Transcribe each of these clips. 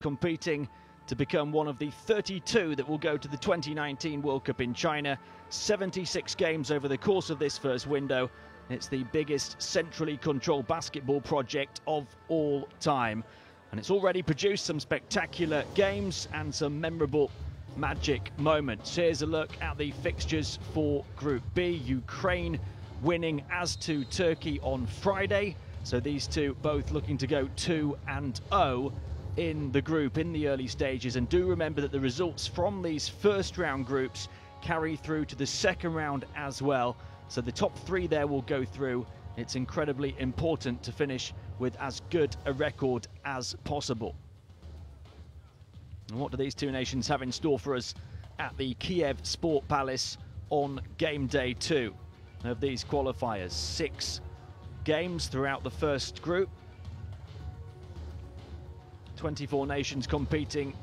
competing to become one of the 32 that will go to the 2019 World Cup in China. 76 games over the course of this first window. It's the biggest centrally controlled basketball project of all time. And it's already produced some spectacular games and some memorable magic moments. Here's a look at the fixtures for Group B. Ukraine winning as to Turkey on Friday. So these two both looking to go 2-0 in the group in the early stages. And do remember that the results from these first round groups carry through to the second round as well. So the top three there will go through. It's incredibly important to finish with as good a record as possible. And what do these two nations have in store for us at the Kiev Sport Palace on game day 2 of these qualifiers? 6 games throughout the first group. 24 nations competing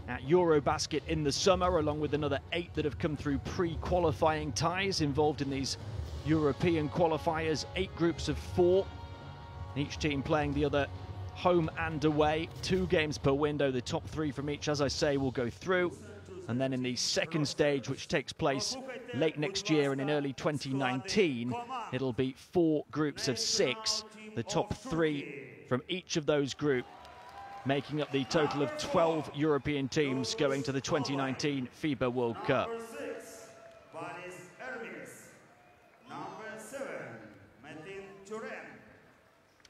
at Eurobasket in the summer, along with another 8 that have come through pre-qualifying ties involved in these European qualifiers. 8 groups of 4, each team playing the other home and away. 2 games per window. The top 3 from each, as I say, will go through. And then in the second stage, which takes place late next year and in early 2019, it'll be 4 groups of 6. The top 3 from each of those groups making up the total of 12 European teams going to the 2019 FIBA World Cup.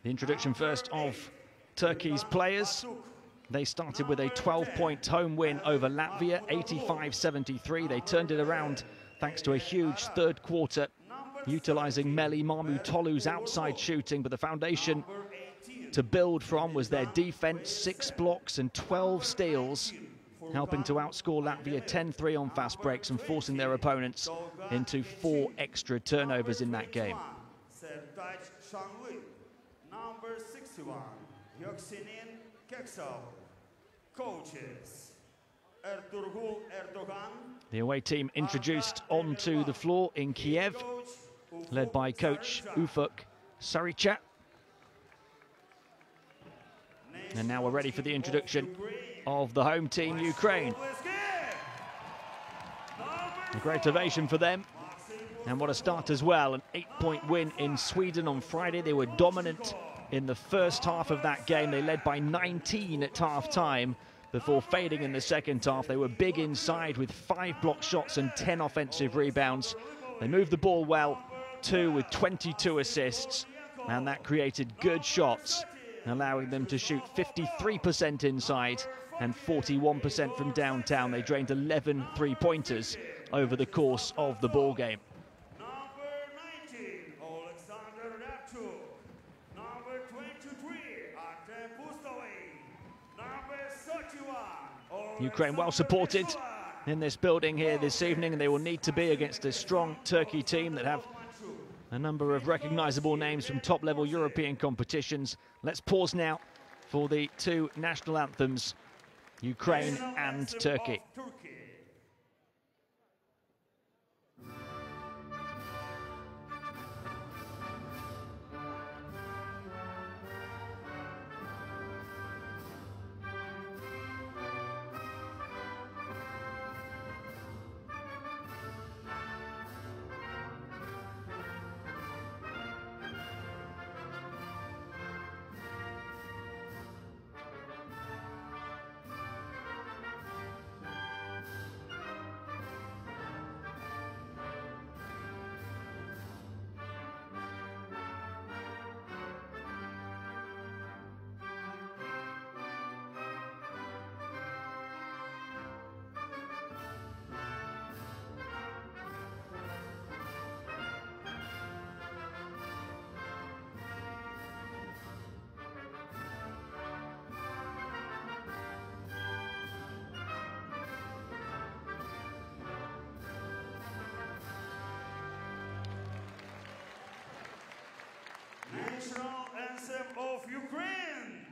The introduction first of Turkey's players. They started with a 12-point home win over Latvia, 85-73. They turned it around thanks to a huge third quarter, utilising Meli Mahmutoglu's outside shooting, but the foundation to build from was their defence. 6 blocks and 12 steals, helping to outscore Latvia 10-3 on fast breaks and forcing their opponents into 4 extra turnovers in that game. Number 61, Yoksinin Keksal. Coaches, Ertuğrul Erdogan. The away team introduced onto the floor in Kiev, led by coach Ufuk Sarıca. And now we're ready for the introduction of the home team, Ukraine. A great ovation for them. And what a start as well. An 8-point win in Sweden on Friday. They were dominant in the first half of that game. They led by 19 at half-time before fading in the second half. They were big inside with 5 block shots and 10 offensive rebounds. They moved the ball well, 2 with 22 assists. And that created good shots, allowing them to shoot 53% inside and 41% from downtown. They drained 11 three-pointers over the course of the ball game. Ukraine well supported in this building here this evening, and they will need to be against a strong Turkey team that have a number of recognisable names from top-level European competitions. Let's pause now for the 2 national anthems, Ukraine and Turkey. National anthem of Ukraine.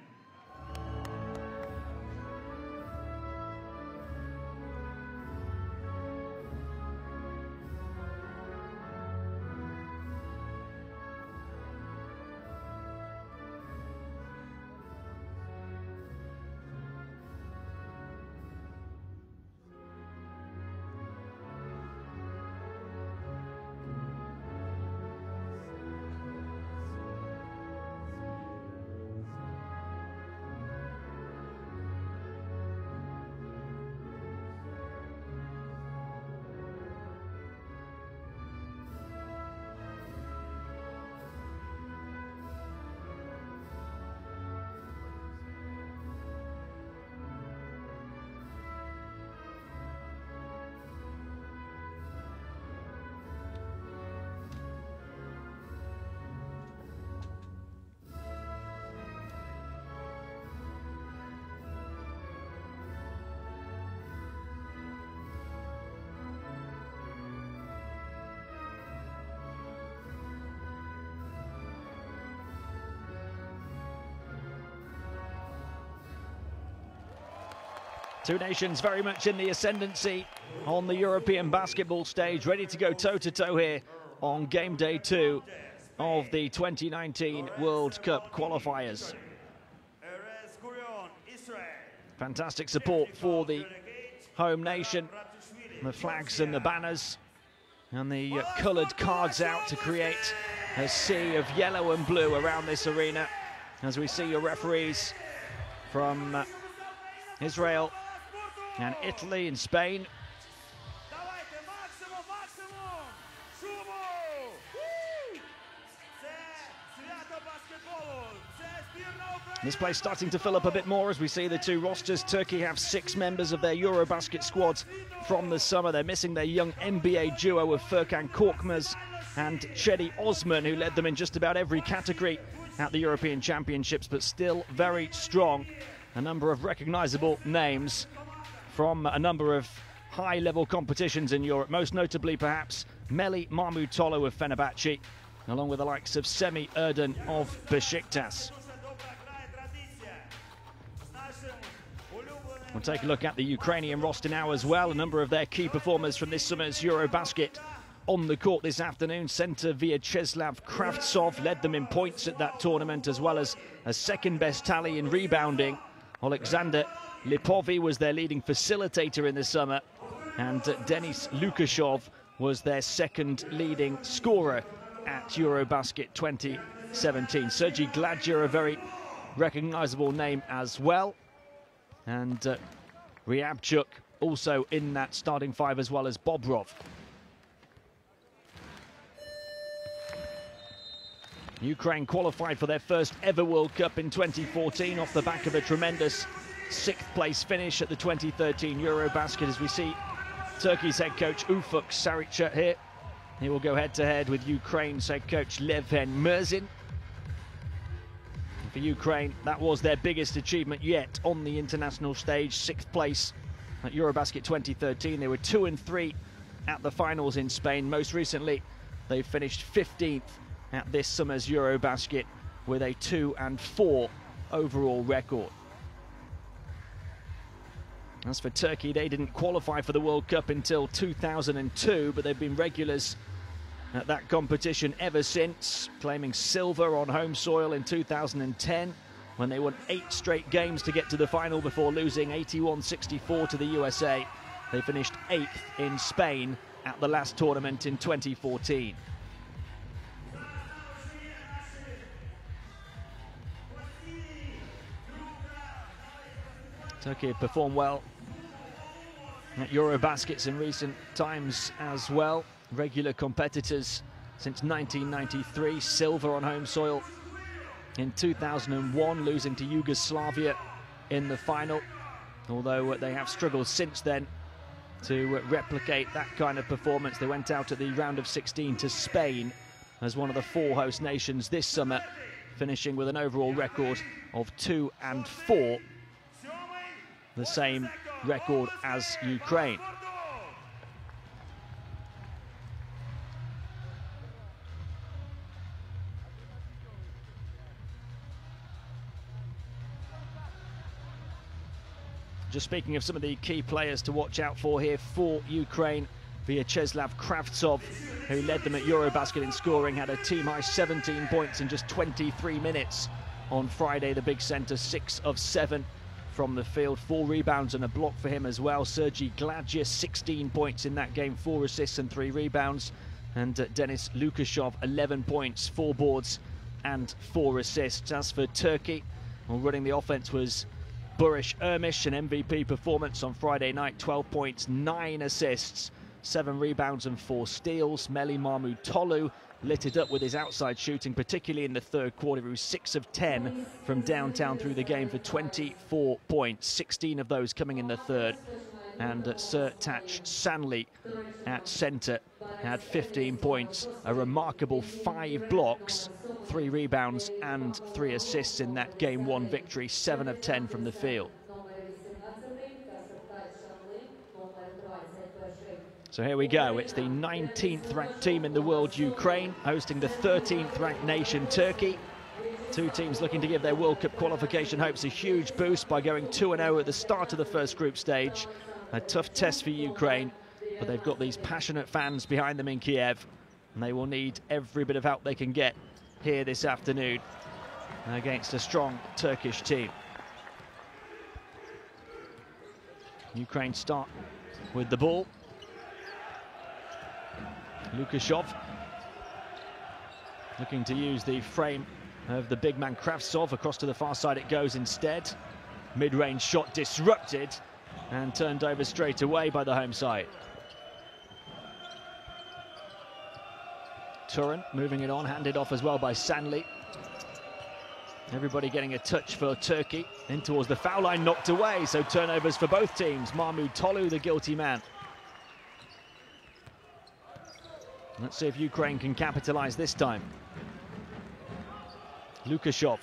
Two nations very much in the ascendancy on the European basketball stage, ready to go toe-to-toe here on game day 2 of the 2019 World Cup qualifiers. Fantastic support for the home nation, the flags and the banners, and the coloured cards out to create a sea of yellow and blue around this arena, as we see your referees from Israel and Italy and Spain. This place starting to fill up a bit more as we see the two rosters. Turkey have 6 members of their Eurobasket squad from the summer. They're missing their young NBA duo of Furkan Korkmaz and Cedi Osman, who led them in just about every category at the European Championships, but still very strong. A number of recognisable names from a number of high-level competitions in Europe, most notably perhaps Melih Mahmutoglu of Fenerbahce, along with the likes of Semih Erden of Besiktas. We'll take a look at the Ukrainian roster now as well. A number of their key performers from this summer's Eurobasket on the court this afternoon. Centre Vyacheslav Kravtsov led them in points at that tournament, as well as a second-best tally in rebounding. Alexander Lipovy was their leading facilitator in the summer, and Denis Lukashov was their second leading scorer at Eurobasket 2017. Sergei Gladyer, a very recognisable name as well, and Ryabchuk also in that starting 5, as well as Bobrov. Ukraine qualified for their first ever World Cup in 2014 off the back of a tremendous 6th place finish at the 2013 Eurobasket, as we see Turkey's head coach Ufuk Sarıca here. He will go head-to-head with Ukraine's head coach Levhen Merzin. For Ukraine, that was their biggest achievement yet on the international stage, 6th place at Eurobasket 2013. They were 2 and 3 at the finals in Spain. Most recently, they finished 15th at this summer's Eurobasket with a 2 and 4 overall record. As for Turkey, they didn't qualify for the World Cup until 2002, but they've been regulars at that competition ever since, claiming silver on home soil in 2010 when they won 8 straight games to get to the final before losing 81-64 to the USA. They finished 8th in Spain at the last tournament in 2014. Turkey have performed well at Eurobaskets in recent times as well. Regular competitors since 1993, silver on home soil in 2001, losing to Yugoslavia in the final, although they have struggled since then to replicate that kind of performance. They went out at the round of 16 to Spain as one of the 4 host nations this summer, finishing with an overall record of 2 and 4, the same record as Ukraine. Just speaking of some of the key players to watch out for here for Ukraine, Vyacheslav Kravtsov, who led them at Eurobasket in scoring, had a team-high 17 points in just 23 minutes on Friday. The big centre, 6 of 7 from the field, 4 rebounds and a block for him as well. Sergei Gladyer, 16 points in that game, 4 assists and 3 rebounds. And Denis Lukashov, 11 points, 4 boards and 4 assists. As for Turkey, well, running the offense was Burish Ermish, an MVP performance on Friday night, 12 points, 9 assists, 7 rebounds and 4 steals. Melih Mahmutoglu lit it up with his outside shooting, particularly in the third quarter. He was 6 of 10 from downtown through the game for 24 points, 16 of those coming in the third. And Sertaç Şanlı at centre had 15 points, a remarkable 5 blocks, 3 rebounds and 3 assists in that Game 1 victory, 7 of 10 from the field. So here we go, it's the 19th ranked team in the world, Ukraine, hosting the 13th ranked nation, Turkey. Two teams looking to give their World Cup qualification hopes a huge boost by going 2-0 at the start of the first group stage. A tough test for Ukraine, but they've got these passionate fans behind them in Kiev, and they will need every bit of help they can get here this afternoon against a strong Turkish team. Ukraine start with the ball. Lukashov looking to use the frame of the big man Kravtsov. Across to the far side it goes instead. Mid-range shot disrupted and turned over straight away by the home side. Turan moving it on, handed off as well by Sanli. Everybody getting a touch for Turkey. In towards the foul line, knocked away, so turnovers for both teams. Mahmut Tolu, the guilty man. Let's see if Ukraine can capitalize this time. Lukashov.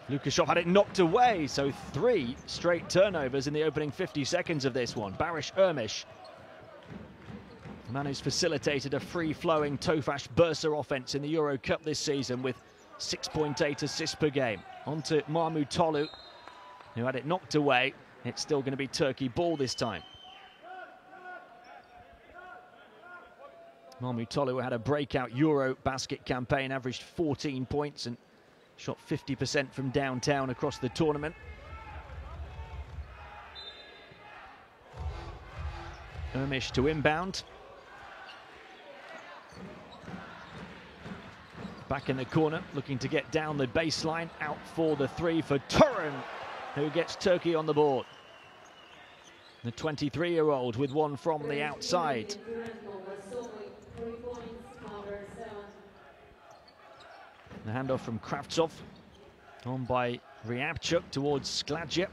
Lukashov had it knocked away, so 3 straight turnovers in the opening 50 seconds of this one. Barish Ermish, the man who's facilitated a free-flowing Tofaş Bursa offense in the Euro Cup this season with 6.8 assists per game. On to Mahmut Tolu, who had it knocked away. It's still going to be Turkey ball this time. Mahmut Tolu had a breakout Euro basket campaign, averaged 14 points and shot 50% from downtown across the tournament. Ermish to inbound. Back in the corner, looking to get down the baseline. Out for the 3 for Turan, who gets Turkey on the board. The 23-year-old with one from the outside. The handoff from Kravtsov, on by Ryabchuk towards Gladja.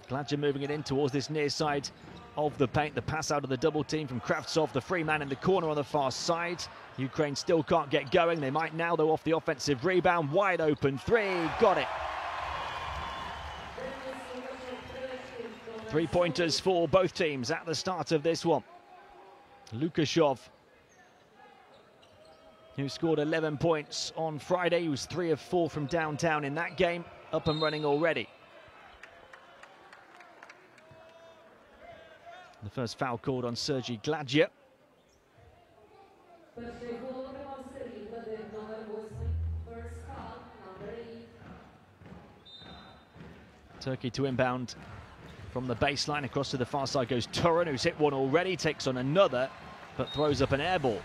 Gladja moving it in towards this near side of the paint. The pass out of the double team from Kravtsov, the free man in the corner on the far side. Ukraine still can't get going. They might now, though, off the offensive rebound. Wide open 3, got it. 3-pointers for both teams at the start of this one. Lukashov, who scored 11 points on Friday. He was 3 of 4 from downtown in that game, up and running already. The first foul called on Sergei Gladja. Turkey to inbound from the baseline. Across to the far side goes Turan, who's hit one already, takes on another, but throws up an air ball.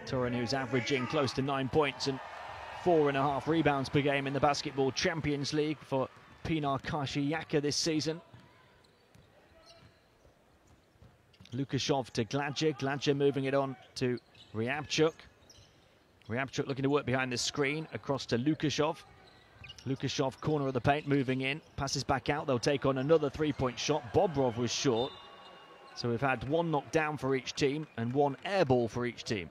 Turan, who's averaging close to 9 points and 4.5 rebounds per game in the Basketball Champions League for Pinar Karşıyaka this season. Lukashov to Gladja. Gladja moving it on to Ryabchuk. Ryabchuk looking to work behind the screen. Across to Lukashov. Lukashov, corner of the paint, moving in. Passes back out. They'll take on another 3-point shot. Bobrov was short. So we've had 1 knockdown for each team and 1 air ball for each team.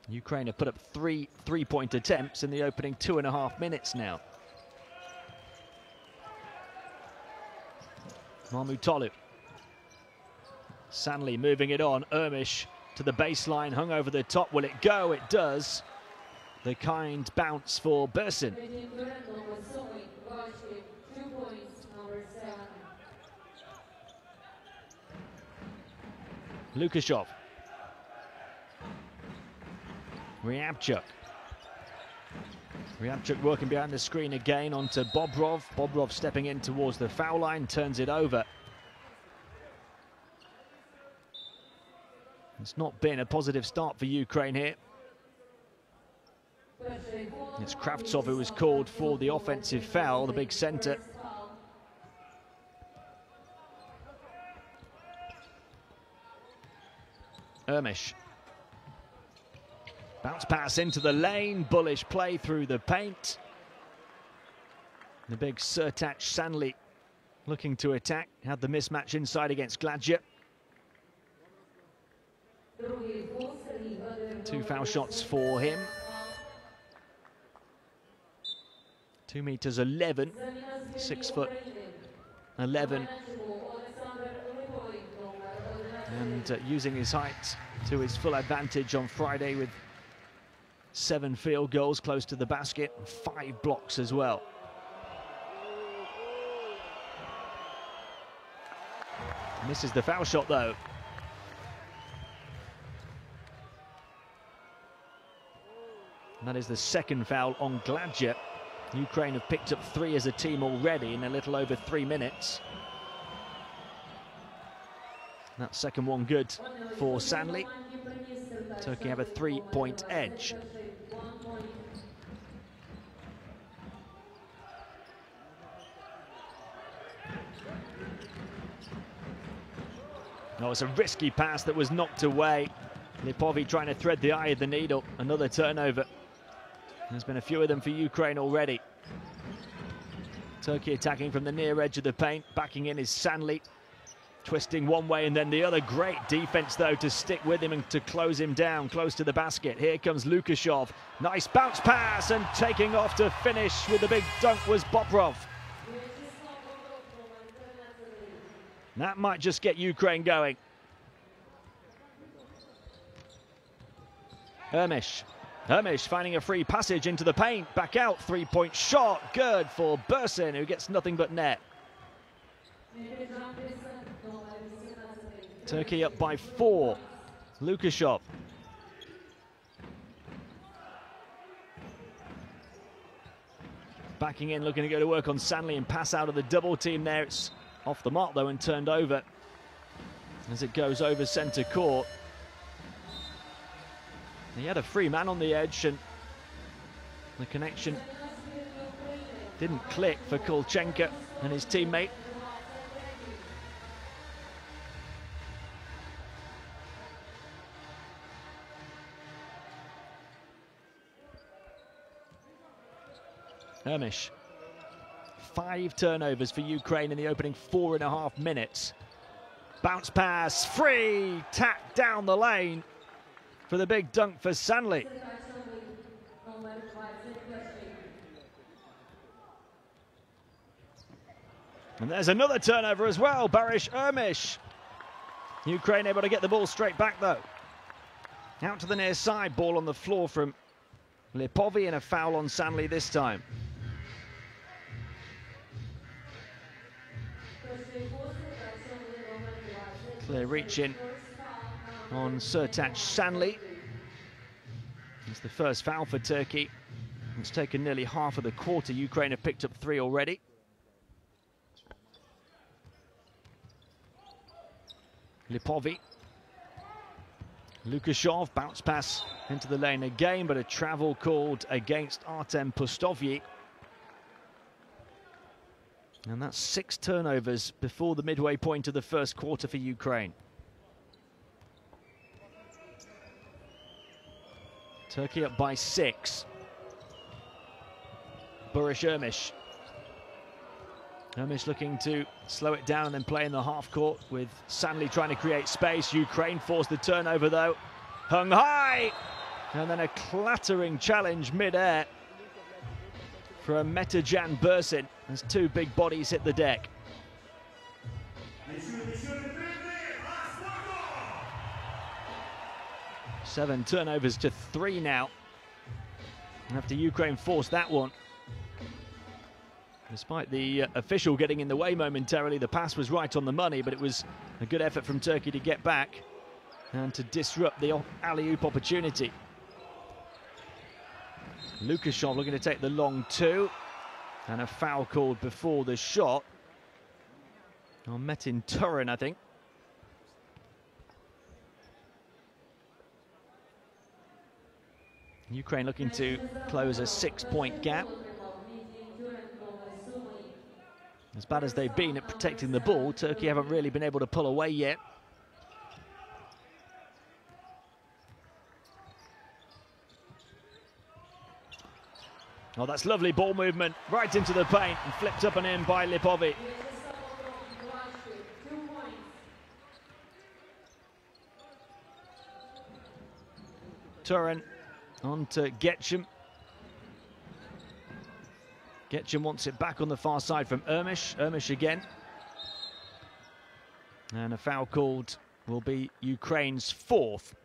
Ukraine have put up 3 3-point attempts in the opening 2.5 minutes now. Mahmut Tolu. Sanli moving it on. Ermish to the baseline, hung over the top. Will it go? It does. The kind bounce for Bursin. Lukashov. Ryabchuk. Ryabchuk working behind the screen again onto Bobrov. Bobrov stepping in towards the foul line, turns it over. It's not been a positive start for Ukraine here. It's Kravtsov who was called for the offensive foul, the big centre. Ermish. Bounce pass into the lane, bullish play through the paint. The big Sertac Sanli looking to attack, had the mismatch inside against Gladja. 2 foul shots for him. 2 meters 11, 6 foot 11. And using his height to his full advantage on Friday with 7 field goals close to the basket, 5 blocks as well. Misses the foul shot though. And that is the second foul on Gladja. Ukraine have picked up 3 as a team already in a little over 3 minutes. That second one good for Sanli. Turkey have a 3-point edge. No, it's a risky pass that was knocked away. Lipovi trying to thread the eye of the needle. Another turnover. There's been a few of them for Ukraine already. Turkey attacking from the near edge of the paint. Backing in is Sanli. Twisting one way and then the other. Great defense though to stick with him and to close him down close to the basket. Here comes Lukashov. Nice bounce pass, and taking off to finish with the big dunk was Bobrov. That might just get Ukraine going. Hermish finding a free passage into the paint. Back out, 3-point shot. Good for Bursin, who gets nothing but net. Turkey up by 4. Lukashov. Backing in, looking to go to work on Sanli and pass out of the double team there. It's off the mark though and turned over as it goes over centre court. He had a free man on the edge and the connection didn't click for Kolchenko and his teammate. Hermish. 5 turnovers for Ukraine in the opening 4.5 minutes. Bounce pass, free, tap down the lane for the big dunk for Sanli. And there's another turnover as well, Barish Hermish. Ukraine able to get the ball straight back though. Out to the near side, ball on the floor from Lipovi and a foul on Sanli this time. Clear reach in on Sertac Sanli. It's the first foul for Turkey. It's taken nearly half of the quarter. Ukraine have picked up 3 already. Lipovi. Lukashov, bounce pass into the lane again, but a travel called against Artem Pustovyi. And that's 6 turnovers before the midway point of the first quarter for Ukraine. Turkey up by 6. Barish Hermish. Hermish looking to slow it down and then play in the half court with Sanli trying to create space. Ukraine forced the turnover though. Hung high! And then a clattering challenge mid-air from Metajan Bursin as 2 big bodies hit the deck. Seven turnovers to 3 now. After Ukraine forced that one. Despite the official getting in the way momentarily, the pass was right on the money, but it was a good effort from Turkey to get back and to disrupt the alley-oop opportunity. Lukashov looking to take the long 2, and a foul called before the shot on Metin Turin, I think. Ukraine looking to close a 6-point gap. As bad as they've been at protecting the ball, Turkey haven't really been able to pull away yet. Oh, that's lovely ball movement right into the paint and flipped up and in by Lipovi. Turin on to Getcham. Getcham wants it back on the far side from Hermish. Hermish again. And a foul called will be Ukraine's fourth.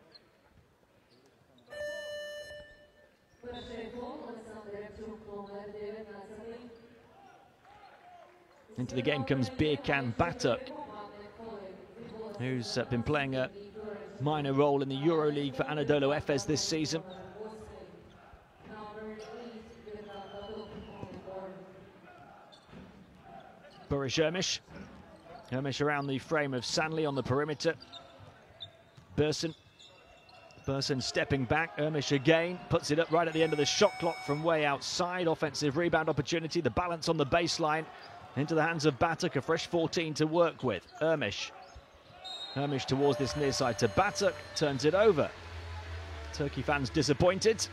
Into the game comes Birkan Batuk, who's been playing a minor role in the EuroLeague for Anadolu Efes this season. Boris Ermish. Ermish around the frame of Sanley on the perimeter. Burson stepping back. Ermish again puts it up right at the end of the shot clock from way outside. Offensive rebound opportunity. The balance on the baseline into the hands of Batuk. A fresh 14 to work with. Ermish towards this near side to Batuk. Turns it over. Turkey fans disappointed.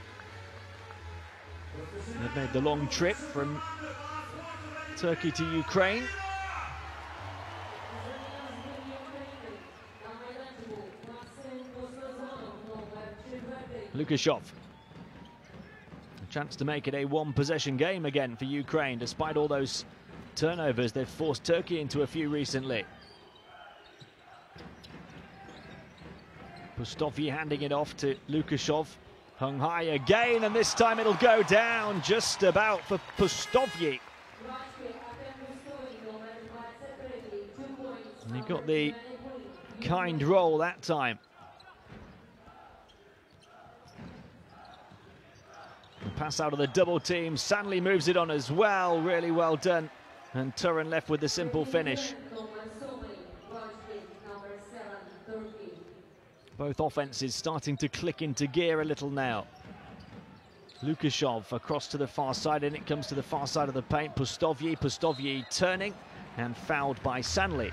They've made the long trip from Turkey to Ukraine. Lukashov. A chance to make it a one-possession game again for Ukraine, despite all those turnovers. They've forced Turkey into a few recently. Pustovyi handing it off to Lukashov. Hung high again, and this time it'll go down just about for Pustovyi. And he got the kind roll that time. The pass out of the double team. Sanley moves it on as well. Really well done. And Turan left with the simple finish. Both offenses starting to click into gear a little now. Lukashov across to the far side, and it comes to the far side of the paint. Pustovyi turning and fouled by Sanley.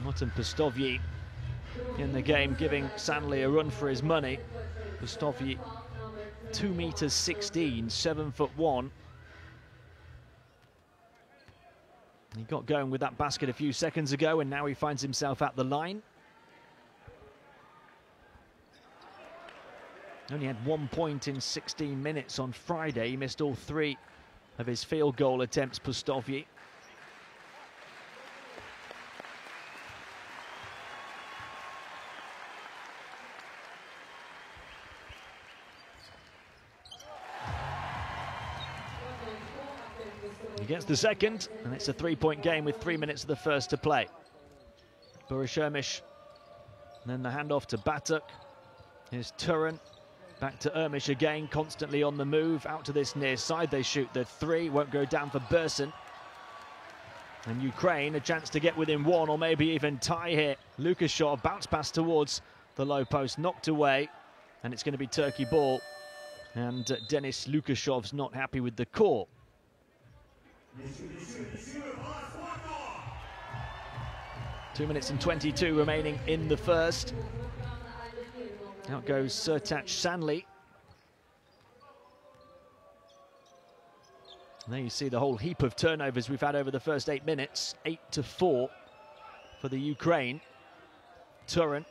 Martin Pustovyi in the game, giving Sanley a run for his money. Pustovyi, 2 meters 16, 7'1". He got going with that basket a few seconds ago, and now he finds himself at the line. Only had 1 point in 16 minutes on Friday. He missed all 3 of his field goal attempts, Pustovyi. He gets the second, and it's a 3-point game with 3 minutes of the first to play. Boris Ermish, and then the handoff to Batuk. Here's Turan, back to Ermish again, constantly on the move, out to this near side. They shoot the 3, won't go down for Burson. And Ukraine, a chance to get within 1 or maybe even tie here. Lukashov, bounce pass towards the low post, knocked away, and it's going to be Turkey ball. And Denis Lukashov's not happy with the call. 2 minutes and 22 remaining in the first. Out goes Sertac Sanley. And there you see the whole heap of turnovers we've had over the first 8 minutes. 8-4 for the Ukraine. Turan,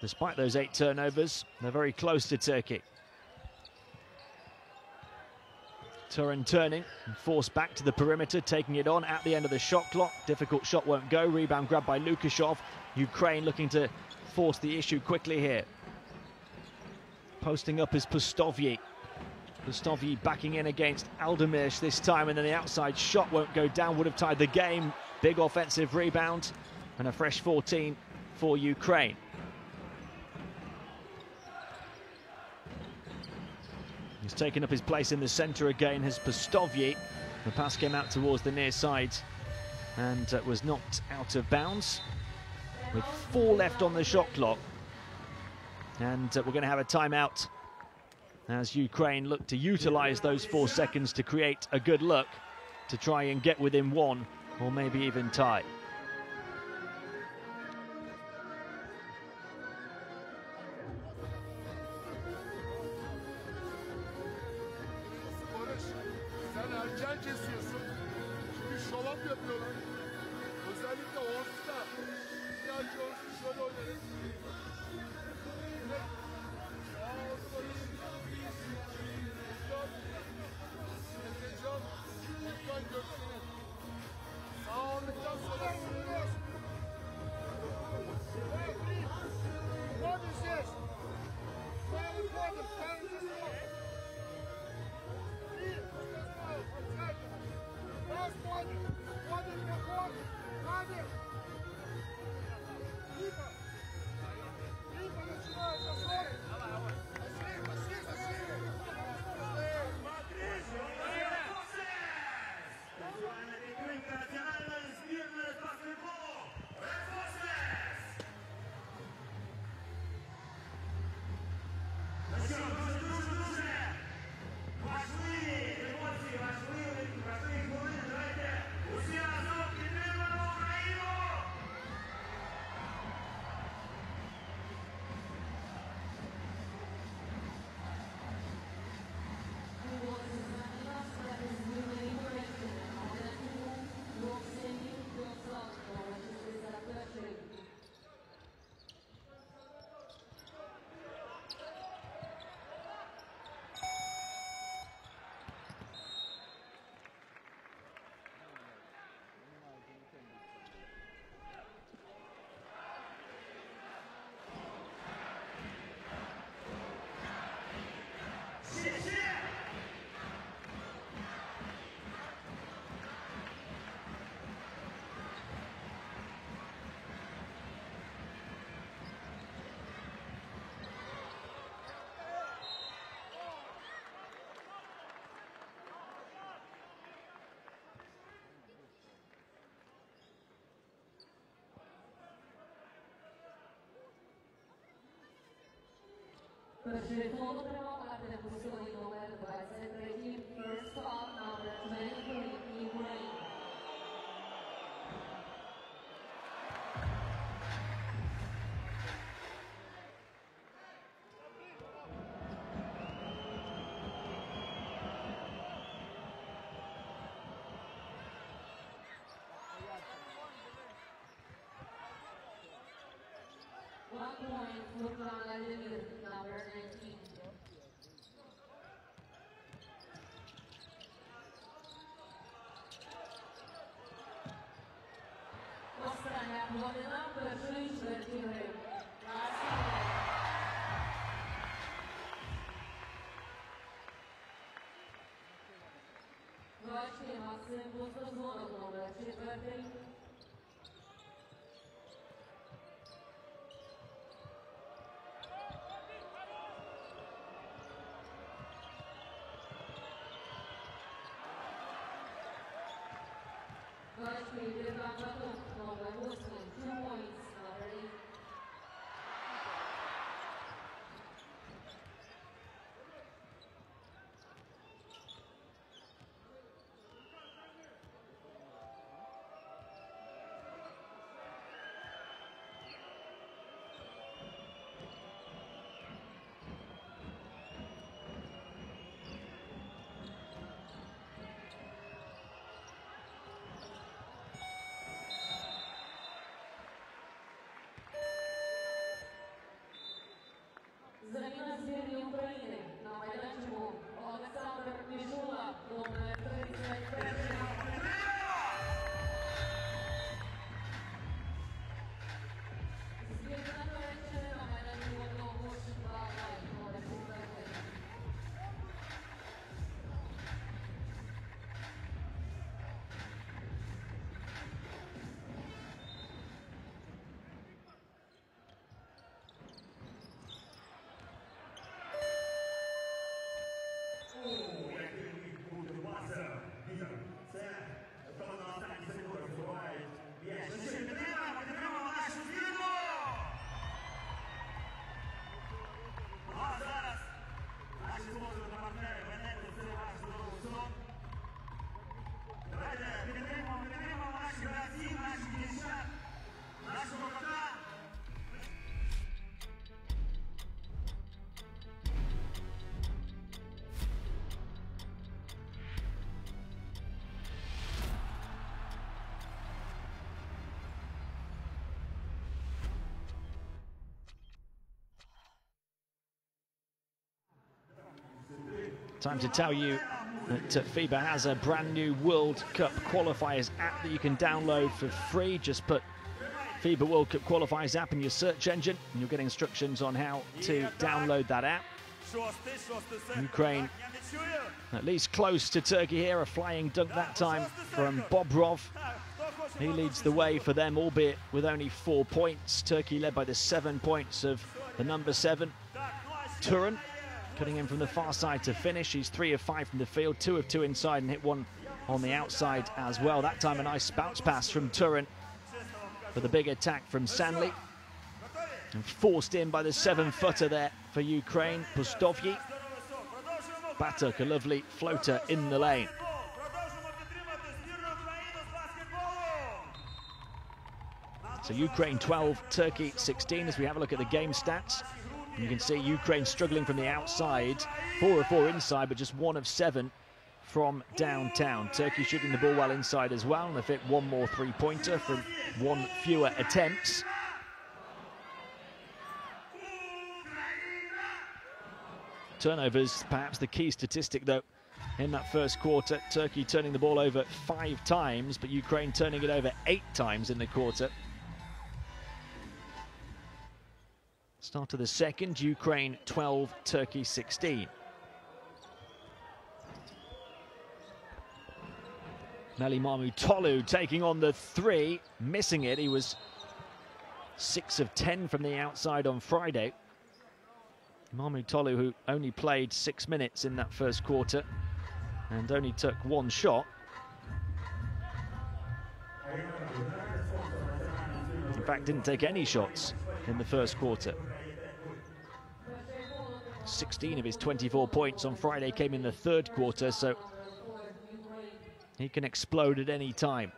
despite those 8 turnovers, they're very close to Turkey. Turan turning and forced back to the perimeter, taking it on at the end of the shot clock. Difficult shot won't go. Rebound grabbed by Lukashov. Ukraine looking to force the issue quickly here. Posting up is Pustovyi. Pustovyi backing in against Aldemirsh this time, and then the outside shot won't go down. Would have tied the game. Big offensive rebound and a fresh 14 for Ukraine. He's taken up his place in the centre again, has Pustovyi. The pass came out towards the near side and was knocked out of bounds. With 4 left on the shot clock. And we're going to have a timeout as Ukraine look to utilise those 4 seconds to create a good look to try and get within 1 or maybe even tie. Time to tell you that FIBA has a brand new World Cup Qualifiers app that you can download for free. Just put FIBA World Cup Qualifiers app in your search engine and you'll get instructions on how to download that app. Ukraine at least close to Turkey here. A flying dunk that time from Bobrov. He leads the way for them, albeit with only 4 points. Turkey led by the 7 points of the number 7, Turan. Cutting in from the far side to finish. He's 3 of 5 from the field, 2 of 2 inside, and hit one on the outside as well. That time a nice bounce pass from Turan for the big attack from Sanli. And forced in by the 7-footer there for Ukraine, Pustovyi. Batuk, a lovely floater in the lane. So Ukraine 12, Turkey 16 as we have a look at the game stats. And you can see Ukraine struggling from the outside, 4 of 4 inside, but just 1 of 7 from downtown. Turkey shooting the ball well inside as well, and they've hit 1 more three-pointer from 1 fewer attempts. Turnovers, perhaps the key statistic though, in that first quarter. Turkey turning the ball over 5 times, but Ukraine turning it over 8 times in the quarter. Start of the second, Ukraine 12, Turkey 16. Meli Mahmutoglu taking on the 3, missing it. He was 6 of 10 from the outside on Friday. Mahmutoglu, who only played 6 minutes in that first quarter and only took 1 shot. In fact, didn't take any shots in the first quarter. 16 of his 24 points on Friday came in the third quarter, so he can explode at any time.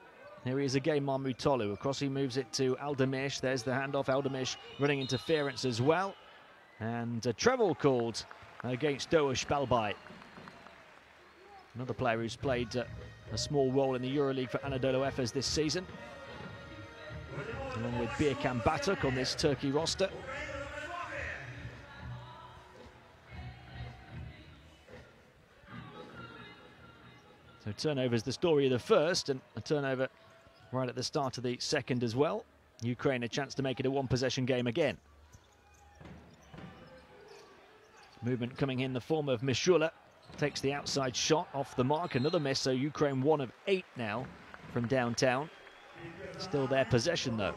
Here he is again, Mamutolu. Across he moves it to Aldemish. There's the handoff. Aldemish running interference as well. And a treble called against Doğuş Balbay. Another player who's played a small role in the EuroLeague for Anadolu Efes this season, along with Birkan Batuk on this Turkey roster. So turnover's the story of the first, and a turnover right at the start of the second as well. Ukraine a chance to make it a one-possession game again. Movement coming in the form of Mishula. Takes the outside shot off the mark. Another miss, so Ukraine 1 of 8 now from downtown. Still their possession, though.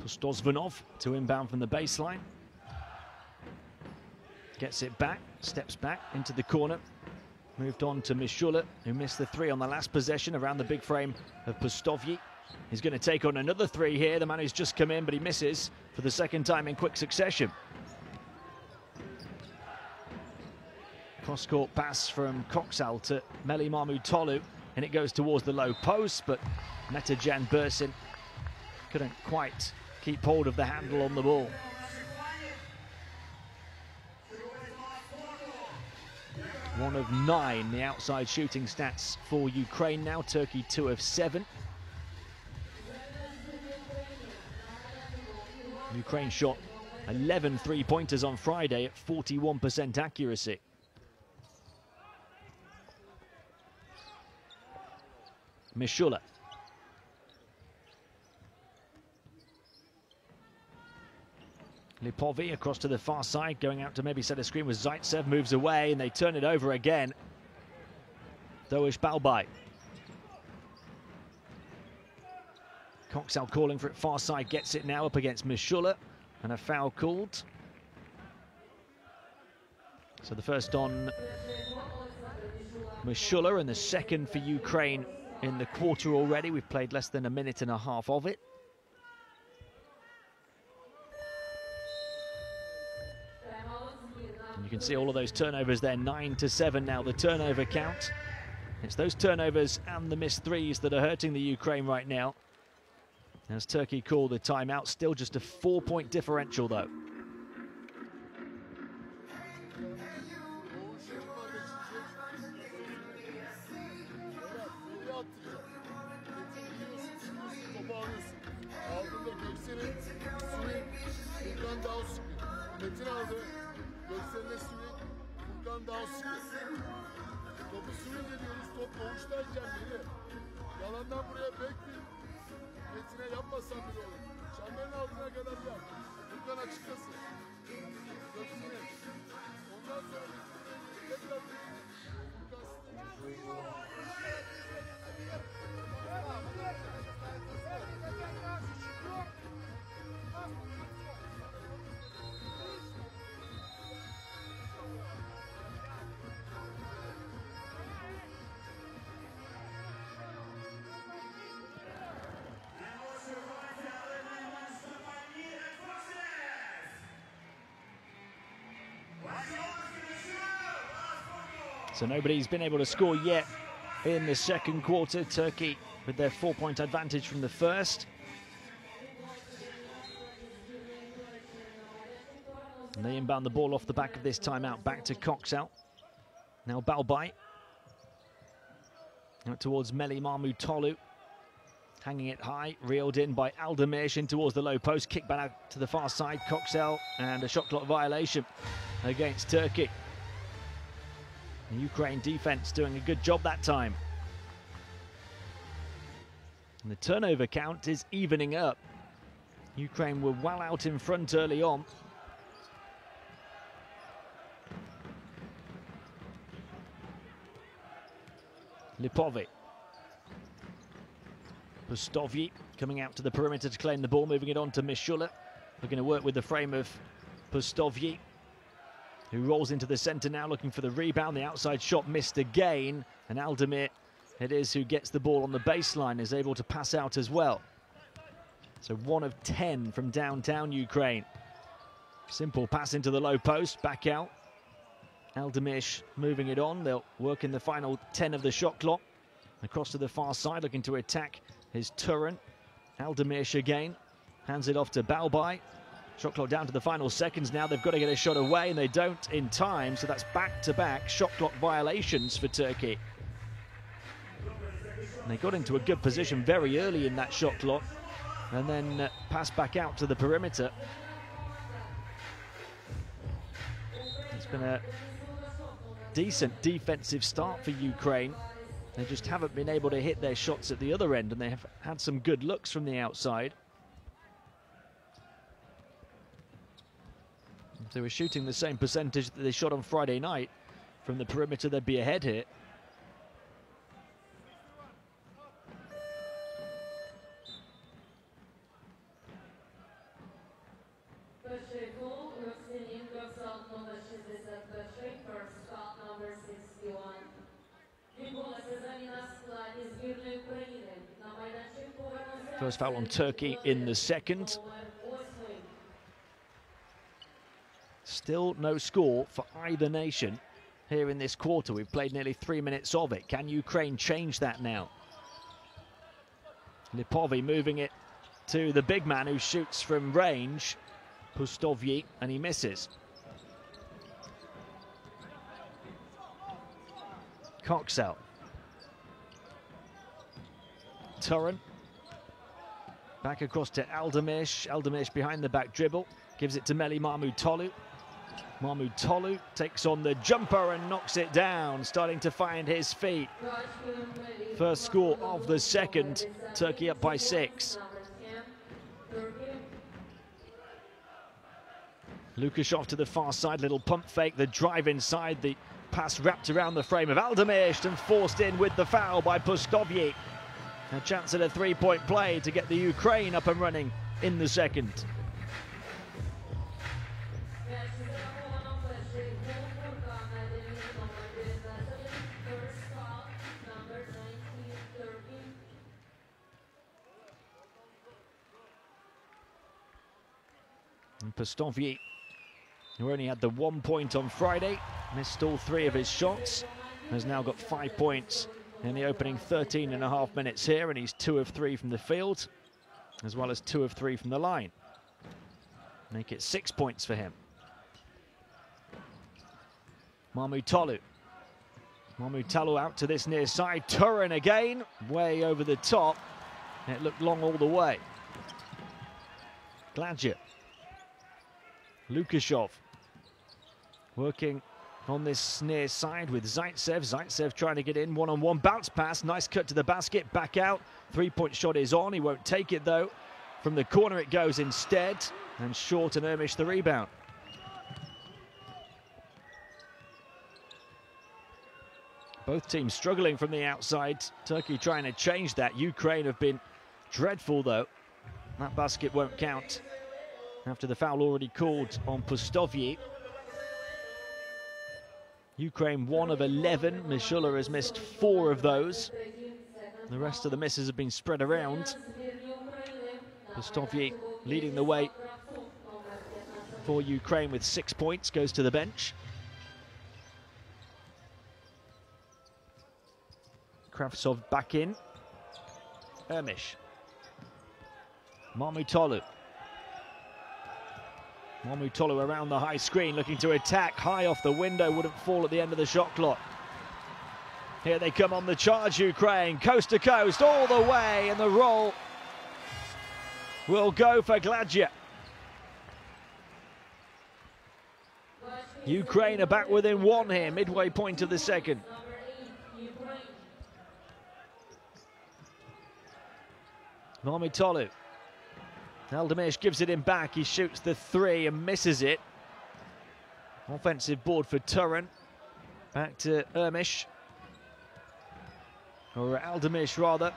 Stozvanov to inbound from the baseline. Gets it back, steps back into the corner. Moved on to Mishula, who missed the 3 on the last possession around the big frame of Pustovyi. He's going to take on another 3 here. The man who's just come in, but he misses for the second time in quick succession. Cross-court pass from Koksal to Meli Mamutolu, and it goes towards the low post, but Metajan Bursin couldn't quite keep hold of the handle on the ball. One of 9, the outside shooting stats for Ukraine now. Turkey 2 of 7. Ukraine shot 11 three-pointers on Friday at 41% accuracy. Mishula. Lipovi across to the far side, going out to maybe set a screen with Zaitsev, moves away, and they turn it over again. Doğuş Balbay. Koksal calling for it far side, gets it now up against Mishula, and a foul called. So the first on Mishula and the second for Ukraine in the quarter already. We've played less than a minute and a half of it. And you can see all of those turnovers there, 9-7 now, the turnover count. It's those turnovers and the missed threes that are hurting the Ukraine right now. As Turkey called the timeout, still just a 4-point differential though. Topu swing ediyoruz, top doğuştayken biri. Yalandan buraya bekleyin. Metine yapmasan bile olur. Çemberin altına kadar yap. Buradan açıklasın. Göksüne. Ondan sonra tekrar So nobody's been able to score yet in the second quarter. Turkey with their 4-point advantage from the first. And they inbound the ball off the back of this timeout back to Koksal. Now Balbay. Out towards Meli Mamutolu. Hanging it high, reeled in by Aldemish in towards the low post. Kick back out to the far side. Koksal, and a shot clock violation against Turkey. The Ukraine defense doing a good job that time. And the turnover count is evening up. Ukraine were well out in front early on. Lipovi. Pustovyi coming out to the perimeter to claim the ball, moving it on to Mishula. We're going to work with the frame of Pustovyi. who rolls into the centre now looking for the rebound. The outside shot missed again, and Aldemir it is who gets the ball on the baseline, is able to pass out as well. So 1 of 10 from downtown Ukraine. Simple pass into the low post, back out. Aldemir moving it on. They'll work in the final 10 of the shot clock. Across to the far side, looking to attack his Turan. Aldemir again, hands it off to Balbai. Shot clock down to the final seconds now. They've got to get a shot away, and they don't in time. So that's back-to-back shot clock violations for Turkey. And they got into a good position very early in that shot clock, and then passed back out to the perimeter. It's been a decent defensive start for Ukraine. They just haven't been able to hit their shots at the other end, and they have had some good looks from the outside. If they were shooting the same percentage that they shot on Friday night from the perimeter, they'd be ahead here. First foul on Turkey in the second. Still no score for either nation here in this quarter. We've played nearly 3 minutes of it. Can Ukraine change that now? Lipovi moving it to the big man who shoots from range, Pustovyi, and he misses. Coxell. Turan. Back across to Aldemir. Aldemir behind the back dribble. Gives it to Meli Mahmutoglu. Mahmutoglu takes on the jumper and knocks it down, starting to find his feet. First score of the second. Turkey up by 6. Lukashov to the far side, little pump fake, the drive inside, the pass wrapped around the frame of Aldemir and forced in with the foul by Pustovyi. A chance at a three-point play to get the Ukraine up and running in the second. And Pustovyi, who only had the 1 point on Friday, missed all 3 of his shots, has now got 5 points in the opening 13.5 minutes here, and he's 2 of 3 from the field, as well as 2 of 3 from the line. Make it 6 points for him. Mahmutoglu. Mahmutoglu out to this near side. Turan again, way over the top. It looked long all the way. Gladja. Lukashov working on this near side with Zaitsev. Zaitsev trying to get in, one-on-one bounce pass, nice cut to the basket, back out. Three-point shot is on, he won't take it though. From the corner it goes instead, and Short and Ermish the rebound. Both teams struggling from the outside. Turkey trying to change that. Ukraine have been dreadful though. That basket won't count after the foul already called on Pustovyi. Ukraine 1 of 11. Mishula has missed 4 of those. The rest of the misses have been spread around. Pustovyi leading the way for Ukraine with 6 points, goes to the bench. Kravtsov back in. Ermish. Mahmutoglu. Mahmutoglu around the high screen, looking to attack. High off the window, wouldn't fall at the end of the shot clock. Here they come on the charge, Ukraine. Coast to coast, all the way, and the roll will go for Gladja. Ukraine are back within 1 here, midway point of the second. Mahmutoglu. Aldemir gives it in back, he shoots the 3 and misses it. Offensive board for Turan. Back to Ermish. Or Aldemir rather.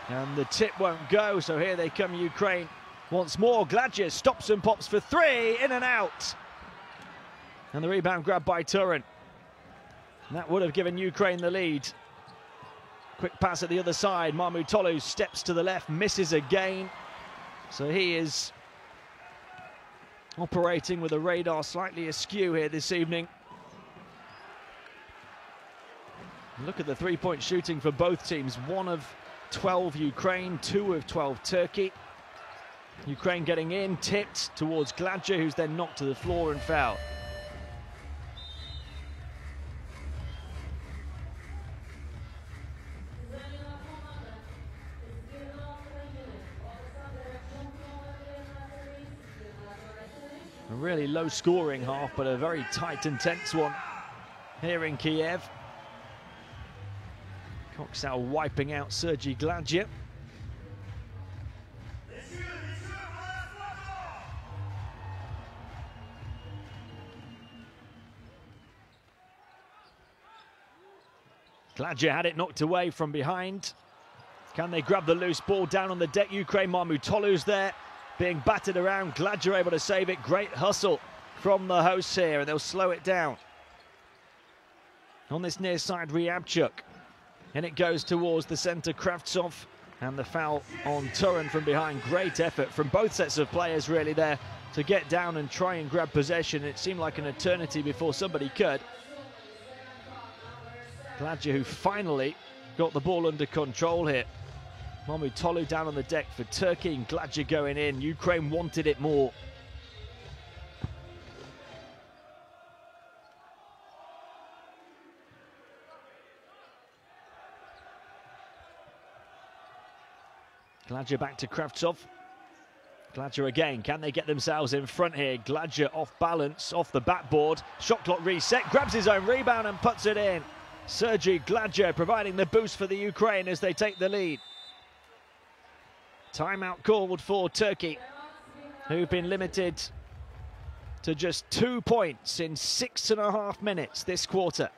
And the tip won't go, so here they come Ukraine once more. Gladja stops and pops for 3, in and out. And the rebound grabbed by Turin. And that would have given Ukraine the lead. Quick pass at the other side. Mahmutoglu steps to the left, misses again. So he is operating with a radar slightly askew here this evening. Look at the three-point shooting for both teams. 1 of 12 Ukraine, 2 of 12 Turkey. Ukraine getting in, tipped towards Gladger, who's then knocked to the floor and fouled. A really low-scoring half, but a very tight and tense one here in Kiev. Coxal wiping out Sergei Gladger. Gladger had it knocked away from behind. Can they grab the loose ball down on the deck? Ukraine, Mahmutoglu's there, being battered around. Gladger able to save it. Great hustle from the hosts here, and they'll slow it down. On this near side, Ryabchuk. And it goes towards the centre, Kravtsov. And the foul on Turin from behind. Great effort from both sets of players really there to get down and try and grab possession. It seemed like an eternity before somebody could. Gladger, who finally got the ball under control here. Mahmutoglu down on the deck for Turkey, and Gladger going in. Ukraine wanted it more. Gladger back to Kravtsov. Gladger again. Can they get themselves in front here? Gladger off balance, off the backboard. Shot clock reset, grabs his own rebound and puts it in. Sergei Gladger providing the boost for the Ukraine as they take the lead. Timeout called for Turkey, who've been limited to just 2 points in 6.5 minutes this quarter.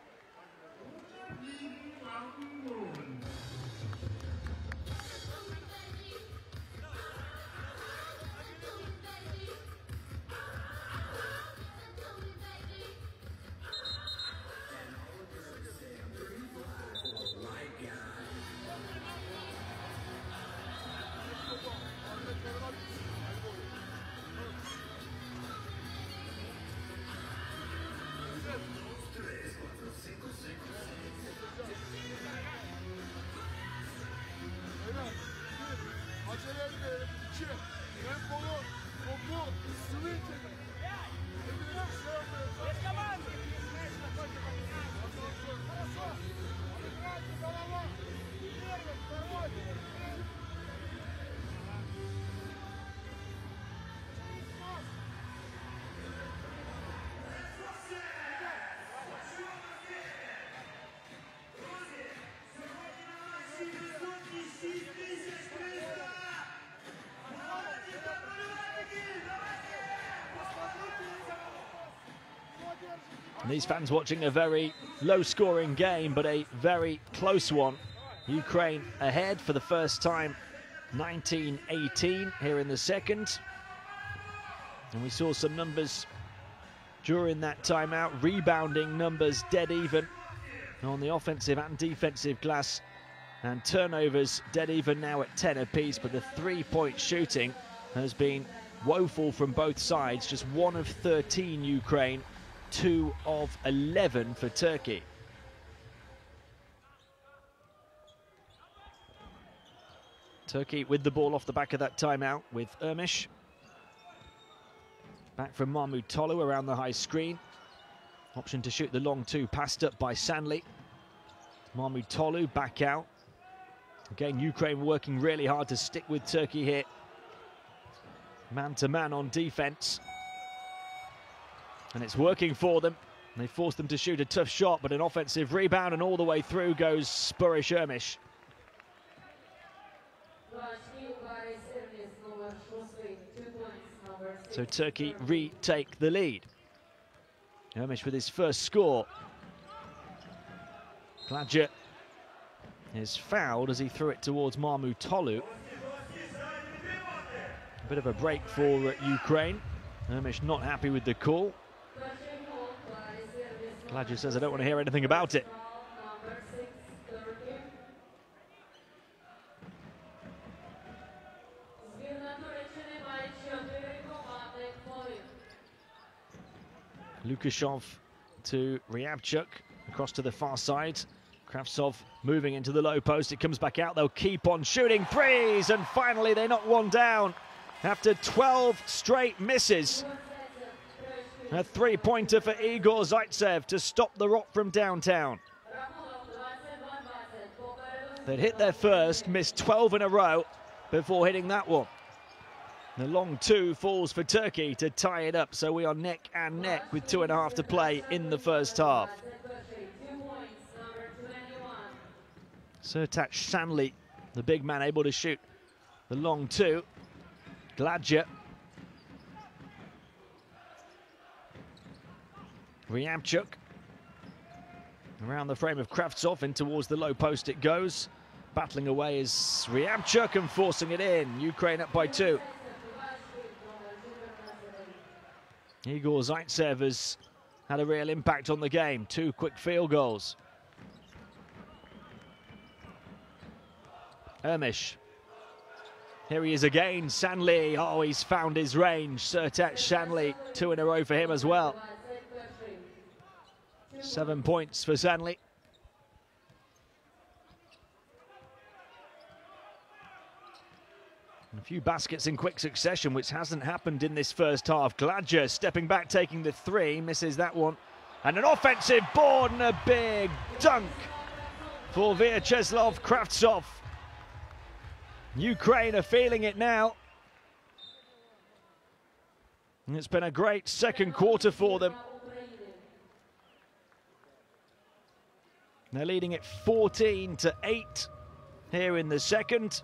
And these fans watching a very low-scoring game, but a very close one. Ukraine ahead for the first time, 19-18 here in the second. And we saw some numbers during that timeout. Rebounding numbers dead even on the offensive and defensive glass. And turnovers dead even now at 10 apiece, but the three-point shooting has been woeful from both sides. Just 1 of 13 Ukraine, 2 of 11 for Turkey. Turkey with the ball off the back of that timeout with Ermish. Back from Mahmutoglu around the high screen. Option to shoot the long 2, passed up by Sanli. Mahmutoglu back out. Again, Ukraine working really hard to stick with Turkey here. Man-to-man on defense. And it's working for them. They forced them to shoot a tough shot, but an offensive rebound, and all the way through goes Spurish Ermish. So Turkey retake the lead. Ermish with his first score. Gladger is fouled as he threw it towards Mahmutoglu. A bit of a break for Ukraine. Ermish not happy with the call. Gladja says, I don't want to hear anything about it. Lukashov to Ryabchuk, across to the far side. Kravtsov moving into the low post. It comes back out. They'll keep on shooting threes, and finally they knock one down after 12 straight misses. A three-pointer for Igor Zaitsev to stop the rock from downtown. They'd hit their first, missed 12 in a row before hitting that one. The long two falls for Turkey to tie it up, so we are neck and neck with 2.5 to play in the first half. Sertac Shanley, the big man, able to shoot the long two. Gladja. Ryabchuk. Around the frame of Kravtsov, in towards the low post it goes. Battling away is Ryabchuk and forcing it in. Ukraine up by 2. Igor Zaitsev has had a real impact on the game. 2 quick field goals. Ermish. Here he is again. Shanley. Oh, he's found his range. Sertac Shanley. 2 in a row for him as well. 7 points for Shanley. A few baskets in quick succession, which hasn't happened in this first half. Gladja stepping back, taking the 3, misses that one. And an offensive board and a big dunk for Vyacheslav Kravtsov. Ukraine are feeling it now. And it's been a great second quarter for them. They're leading it 14-8 here in the second.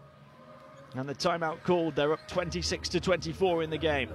And the timeout called, they're up 26-24 in the game.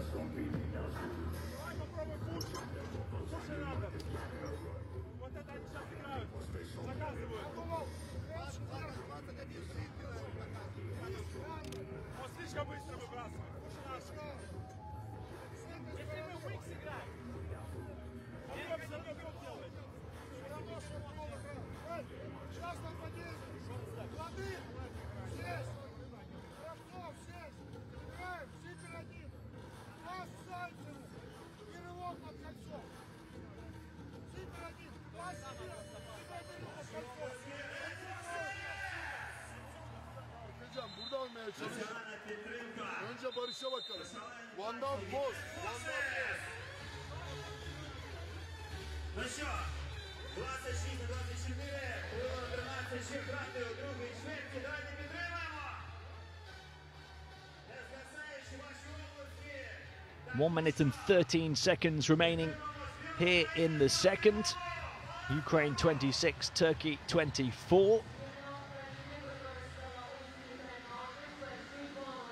Önce Barış'a bakalım. Van'dan boz. Ну що, 26-24, було 13 ще грати у другій чверті, давайте підтримаємо! Не згасаючи ваші області! 1 minute and 13 seconds remaining here in the second. Ukraine 26, Turkey 24.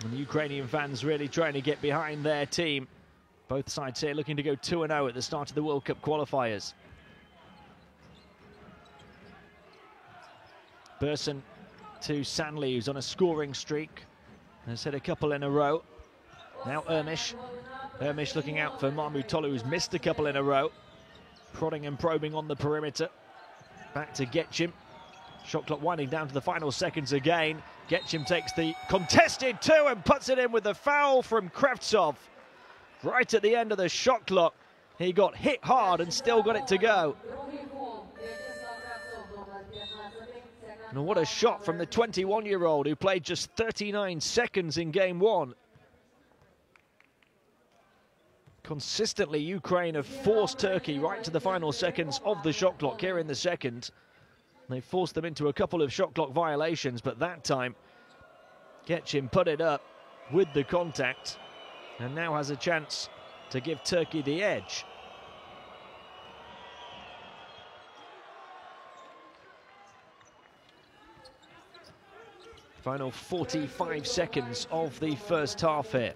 And the Ukrainian fans really trying to get behind their team. Both sides here looking to go 2-0 at the start of the World Cup qualifiers. Burson to Shanley, who's on a scoring streak. Has hit a couple in a row. Now Ermish. Ermish looking out for Mahmoud Tolu, who's missed a couple in a row. Prodding and probing on the perimeter. Back to Getchim. Shot clock winding down to the final seconds again. Getchim takes the contested 2 and puts it in with the foul from Kravtsov. Right at the end of the shot clock. He got hit hard and still got it to go. And what a shot from the 21-year-old who played just 39 seconds in game 1. Consistently, Ukraine have forced Turkey right to the final seconds of the shot clock here in the second. They forced them into a couple of shot clock violations, but that time Getchim put it up with the contact and now has a chance to give Turkey the edge. Final 45 seconds of the first half here.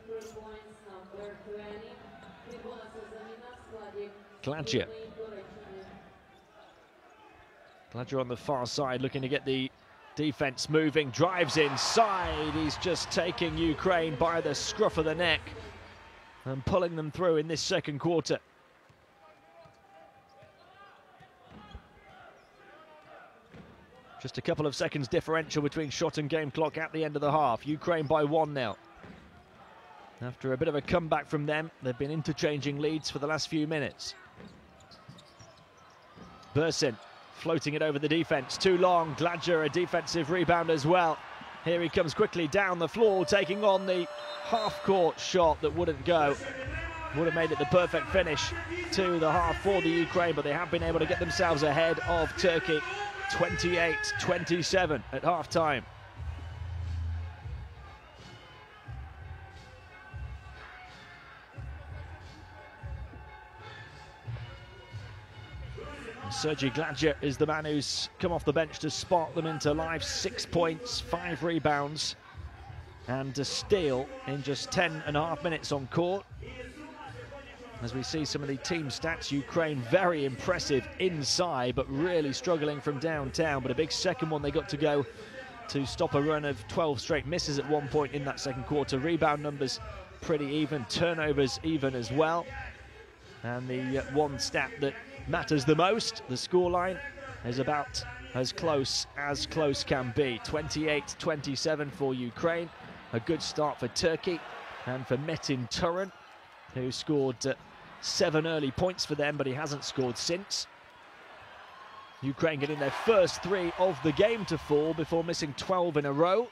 Gladja. Gladja on the far side, looking to get the defense moving, drives inside. He's just taking Ukraine by the scruff of the neck and pulling them through in this second quarter. Just a couple of seconds differential between shot and game clock at the end of the half. Ukraine by 1-0. After a bit of a comeback from them, they've been interchanging leads for the last few minutes. Bursin floating it over the defence. Too long. Gladger, a defensive rebound as well. Here he comes quickly down the floor, taking on the half-court shot that wouldn't go. Would have made it the perfect finish to the half for the Ukraine, but they have been able to get themselves ahead of Turkey 28-27 at half-time. Sergi Gladger is the man who's come off the bench to spark them into life. 6 points, 5 rebounds, and a steal in just 10.5 minutes on court. As we see some of the team stats, Ukraine very impressive inside, but really struggling from downtown. But a big second one they got to go to stop a run of 12 straight misses at one point in that second quarter. Rebound numbers pretty even, turnovers even as well. And the one stat that matters the most, the scoreline, is about as close can be. 28-27 for Ukraine. A good start for Turkey and for Metin Turan, who scored 7 early points for them, but he hasn't scored since. Ukraine getting their first 3 of the game to fall before missing 12 in a row.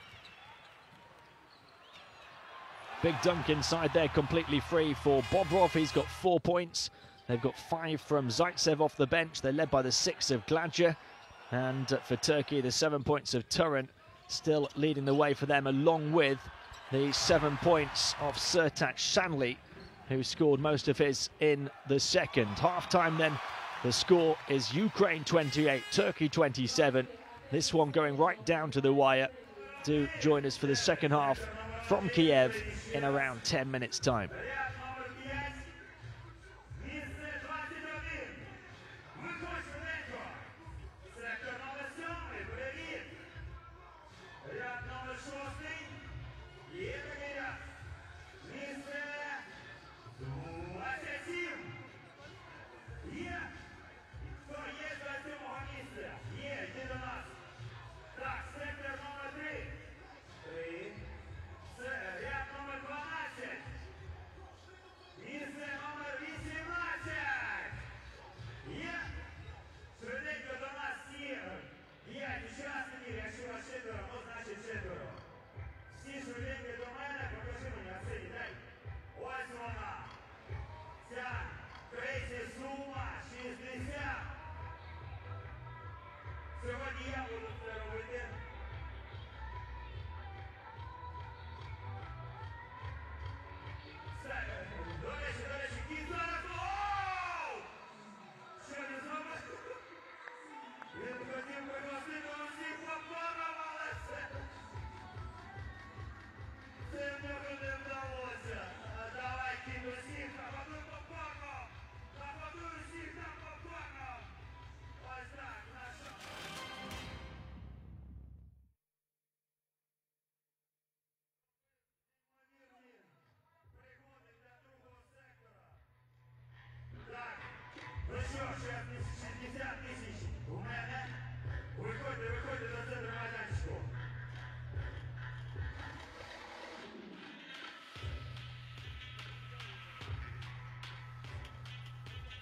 Big dunk inside there, completely free for Bobrov. He's got 4 points. They've got 5 from Zaitsev off the bench. They're led by the 6 of Gladger. And for Turkey, the 7 points of Turan still leading the way for them, along with the 7 points of Sertac Shanli, who scored most of his in the second. Half-time then, the score is Ukraine 28, Turkey 27. This one going right down to the wire. Do join us for the second half from Kiev in around 10 minutes' time.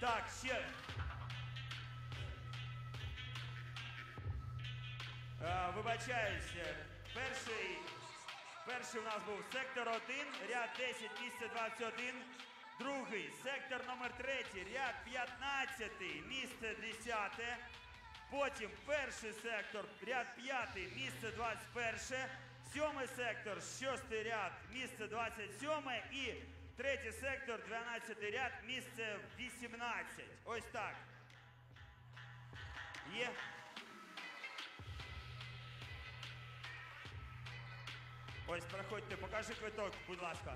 Так, ще. Вибачаюсь, перший у нас був сектор 1, ряд 10, місце 21. Другий, сектор номер 3, ряд 15, місце 10. Потім перший сектор, ряд 5, місце 21. Сьомий сектор, 6-й ряд, місце 27. І третій сектор, 12-й ряд, місце 18. Ось так. Є. Ось, проходьте, покажи квиток, будь ласка.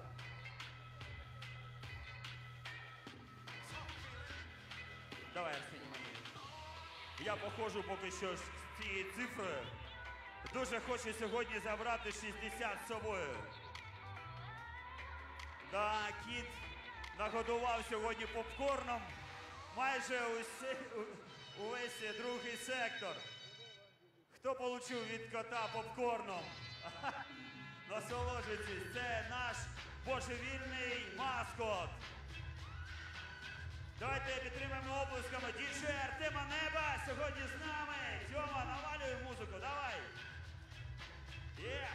Давай, Арсеній, мені. Я походжу поки що з цією цифрою. Дуже хочу сьогодні забрати 60 з собою. Да, кіт нагодував сьогодні попкорном майже увесь другий сектор. Хто получив від кота попкорном? Насолоджуйтесь, це наш божевільний маскот. Давайте підтримаємо оплесками діджея Артема Неба сьогодні з нами. Тьома, навалюй музику, давай. Є,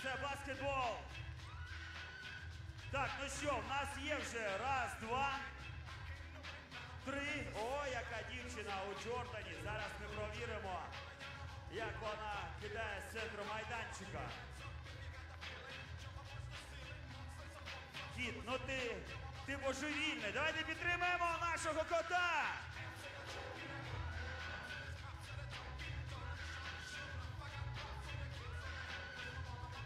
це баскетбол. Так, ну що, в нас є вже раз, два, три. О, яка дівчина у Джордані. Зараз ми провіримо, як вона кидає з центру майданчика. Кіт, ну ти божевільний. Давайте підтримаємо нашого кота.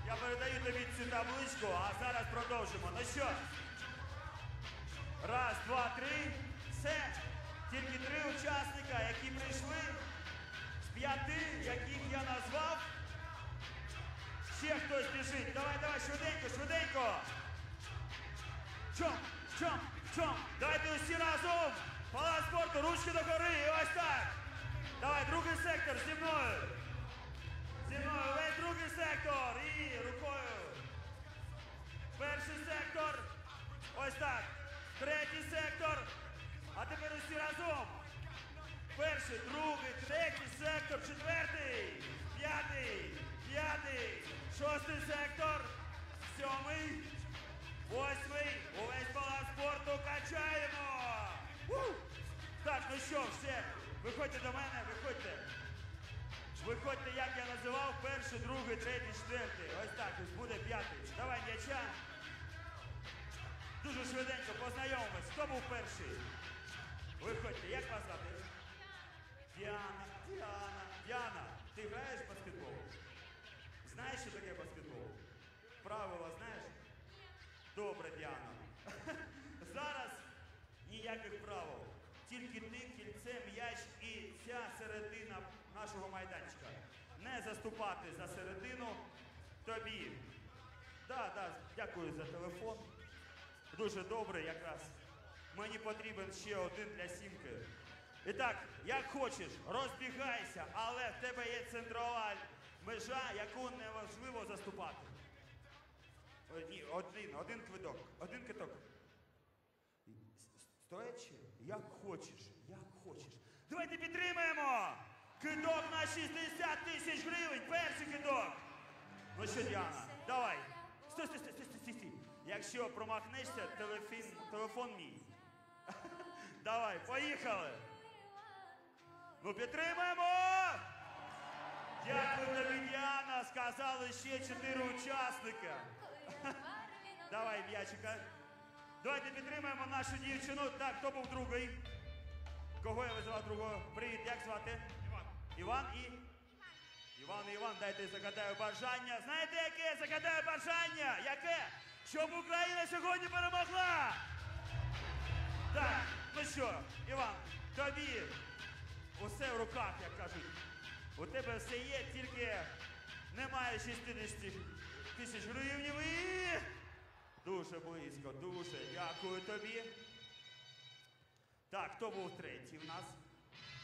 Я передаю тобі цю табличку, а зараз продовжимо. Ну що? Раз, два, три. Все. Тільки 3 учасника, які прийшли з 5, яких я назвав. Ще хтось біжить. Давай, давай, швиденько, швиденько. Чом. Давайте усі разом. Палац спорту, ручки догори. І ось так. Давай, другий сектор зі мною. Зі мною весь другий сектор. І рукою. Перший сектор. Ось так. Третій сектор. А тепер усі разом. Перший, другий, третій сектор, четвертий, п'ятий, шостий сектор, 7, 8, увесь палац спорту качаємо. Так, ну що, все, виходьте до мене, виходьте. Виходьте, як я називав, перший, другий, третій, четвертий. Ось так, ось буде 5-й. Давай м'яча. Дуже швиденько познайомимось. Хто був перший? Виходьте, як вас звати? Діана, ти граєш в баскетбол? Знаєш, що таке баскетбол? Правила знаєш? Добре, Діана. Зараз ніяких правил. Тільки ти, кільце, м'яч і ця середина нашого майданчика. Не заступати за середину тобі. Да, дякую за телефон. Дуже добре якраз. Мені потрібен ще один для сімки. І так, як хочеш, розбігайся, але в тебе є центрова межа, яку неможливо заступати. Ні, один квиток. Стоячи, як хочеш. Давайте підтримаємо! Кидок на 60 тисяч гривень, перший кидок! Ну що, Діана, давай. Стій. Якщо промахнешся, телефон мій. Давай, поїхали. Ну, підтримаємо! Дякую тобі, Діана. Сказали ще 4 учасника. Давай, м'ячика. Давайте підтримаємо нашу дівчину. Так, хто був другий? Кого я визивав другого? Привіт, як звати? Іван і? Іван, дайте загадаю бажання. Знаєте, яке загадаю бажання? Яке? Щоб Україна сьогодні перемогла! Так, ну що, Іван, тобі усе в руках, як кажуть. У тебе все є, тільки немає 60 тисяч гривень і... Дуже близько, дуже дякую тобі. Так, хто був третій в нас?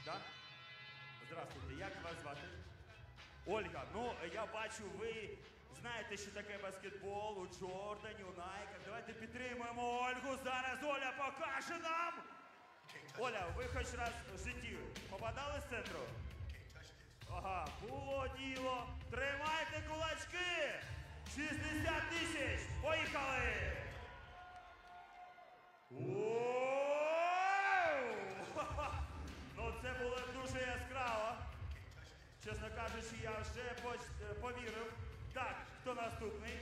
Так? Здравствуйте, як вас звати? Ольга, ну, я бачу, ви знаєте, що таке баскетбол у Джордані, у Найках. Давайте підтримуємо Ольгу. Зараз Оля покаже нам. Оля, ви хоч раз в житті попадали з центру? Ага, було діло. Тримайте кулачки. 60 тисяч. Поїхали. Ну, це було дуже яскраво. Чесно кажучи, я вже повірив. Так, хто наступний?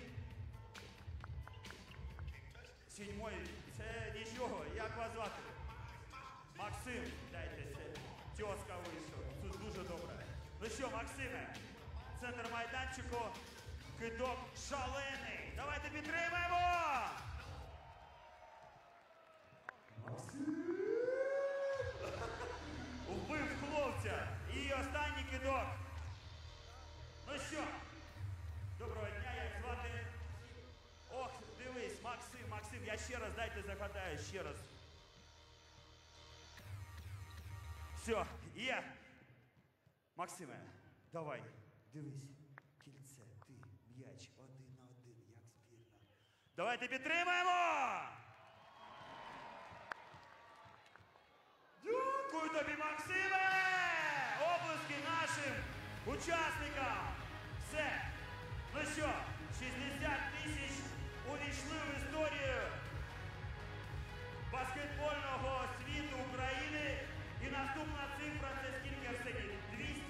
7-й. Це нічого. Як вас звати? Максим. Дайте це. Тьоска вийшов. Тут дуже добре. Ну що, Максиме, центр майданчику. Кидок шалений. Давайте підтримаємо! Максим! Вбив хлопця. І останній кидок. Ну що? Доброго дня, як звати? Ох, дивись, Максим, я ще раз, дайте загадаю, ще раз. Все, є. Максиме, Давай, дивись. Кільце, ти, м'яч, 1 на 1, як збірна. Давайте підтримаємо! Дякую тобі, Максиме! Оплески нашим учасникам! Все! Ну що, 60 тисяч увійшли в історію баскетбольного світу України. І наступна цифра це скільки, Арсеній? 200?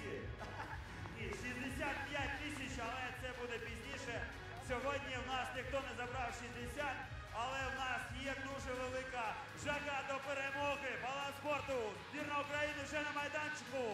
Ні, 65 тисяч, але це буде пізніше. Сьогодні в нас ніхто не забрав 60, але в нас є дуже велика жага до перемоги. Баланс спорту. Збірна України вже на майданчику.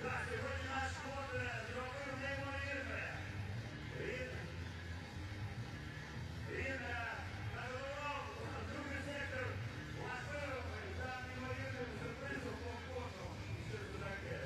Сьогодні наш спорт зробив неймовірне. Він надавав другий сектор важливими та неймовірним сюрпризом по кожному. Що це таке?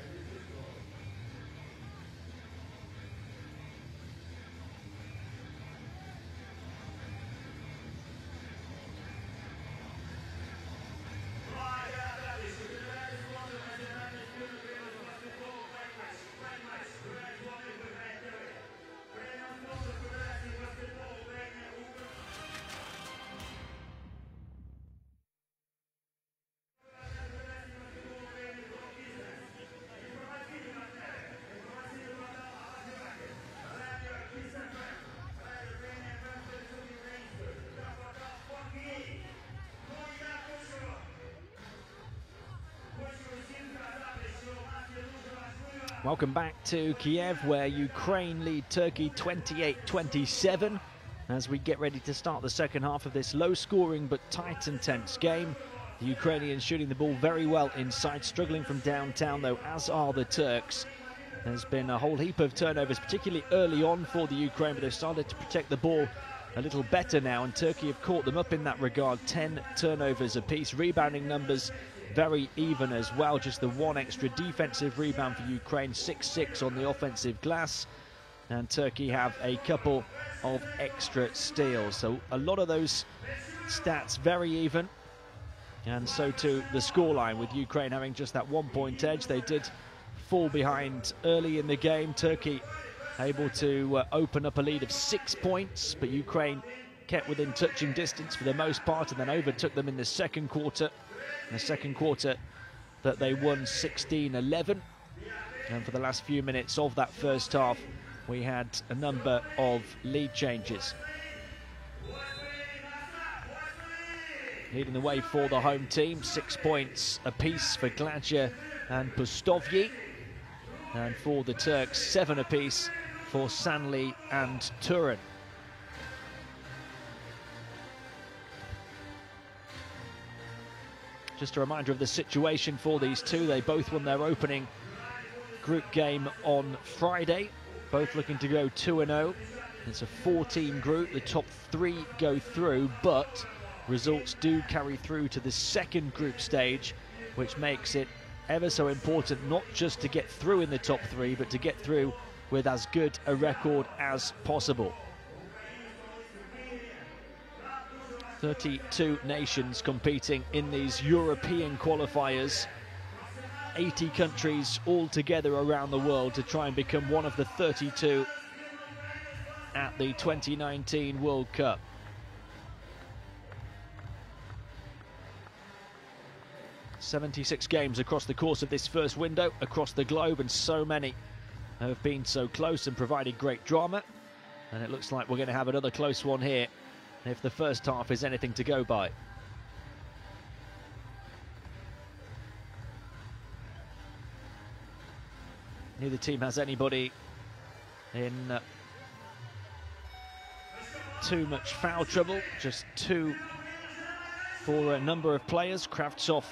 Welcome back to Kiev, where Ukraine lead Turkey 28-27 as we get ready to start the second half of this low-scoring but tight and tense game. The Ukrainians shooting the ball very well inside, struggling from downtown though, as are the Turks. There's been a whole heap of turnovers, particularly early on for the Ukraine, but they've started to protect the ball a little better now, and Turkey have caught them up in that regard. 10 turnovers apiece. Rebounding numbers very even as well. Just the one extra defensive rebound for Ukraine, 6-6 on the offensive glass, and Turkey have a couple of extra steals. So a lot of those stats very even, and so too the scoreline, with Ukraine having just that 1 point edge. They did fall behind early in the game. Turkey able to open up a lead of 6 points, but Ukraine kept within touching distance for the most part and then overtook them in the second quarter. In the second quarter that they won 16-11, and for the last few minutes of that first half we had a number of lead changes. Leading the way for the home team, 6 points apiece for Gladja and Pustovyi, and for the Turks 7 apiece for Sanli and Turan. Just a reminder of the situation for these two. They both won their opening group game on Friday, both looking to go 2-0. It's a 4-team group. The top 3 go through, but results do carry through to the second group stage, which makes it ever so important not just to get through in the top 3, but to get through with as good a record as possible. 32 nations competing in these European qualifiers, 80 countries all together around the world to try and become one of the 32 at the 2019 World Cup. 76 games across the course of this first window, across the globe, and so many have been so close and provided great drama. And it looks like we're going to have another close one here, if the first half is anything to go by. Neither team has anybody in too much foul trouble, just two for a number of players. Kravtsov,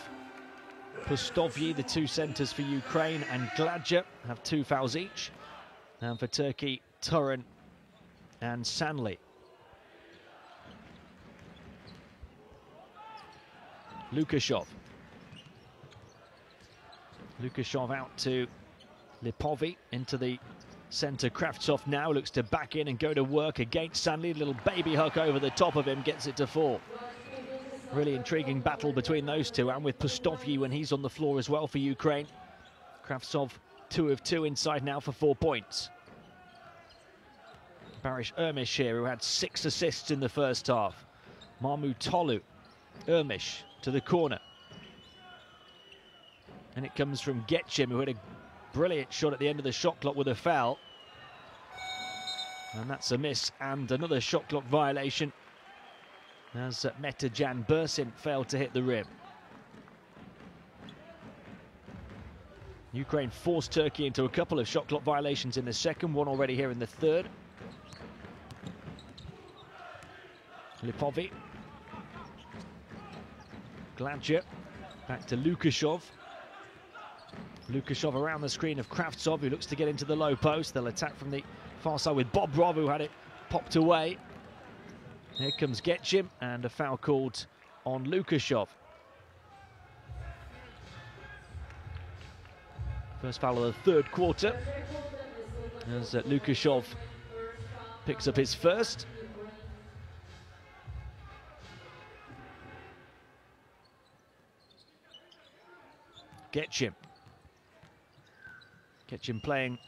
Pustovyi, the two centres for Ukraine, and Gladja have 2 fouls each. And for Turkey, Turan and Sanli. Lukashov. Lukashov out to Lipovi, into the centre. Kravtsov now looks to back in and go to work against Sanli. Little baby hook over the top of him, gets it to fall. Really intriguing battle between those two, and with Pustovyi when he's on the floor as well for Ukraine. Kravtsov 2 of 2 inside now for 4 points. Barish Ermish here, who had 6 assists in the first half. Marmu Tolu. Ermish to the corner. And it comes from Getchim, who had a brilliant shot at the end of the shot clock with a foul. And that's a miss, and another shot clock violation, as Metajan Bursin failed to hit the rim. Ukraine forced Turkey into a couple of shot clock violations in the second, one already here in the third. Lipovi. Gladja. Back to Lukashov. Lukashov around the screen of Kravtsov, who looks to get into the low post. They'll attack from the far side with Bobrov, who had it popped away. Here comes Getchim, and a foul called on Lukashov. First foul of the third quarter, as Lukashov picks up his first. Getchim. Getchim playing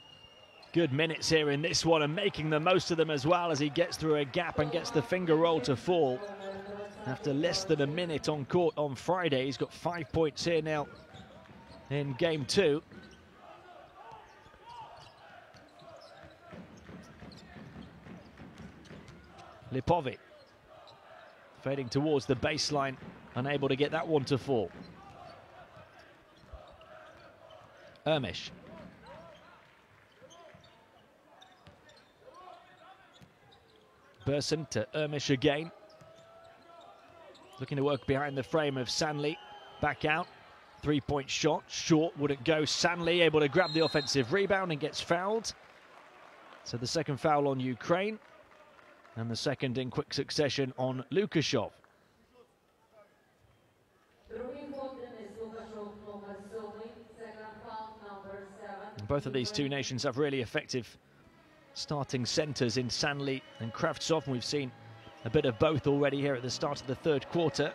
good minutes here in this one and making the most of them as well, as he gets through a gap and gets the finger roll to fall. After less than a minute on court on Friday, he's got 5 points here now in game 2. Lipovi fading towards the baseline, unable to get that one to fall. Ermish. Bursin to Ermish again. Looking to work behind the frame of Sanli. Back out. 3-point shot. Short, wouldn't go. Sanli able to grab the offensive rebound and gets fouled. So the second foul on Ukraine. And the second in quick succession on Lukashov. And both of these two nations have really effective starting centres in Sanli and Kravtsov, and we've seen a bit of both already here at the start of the third quarter.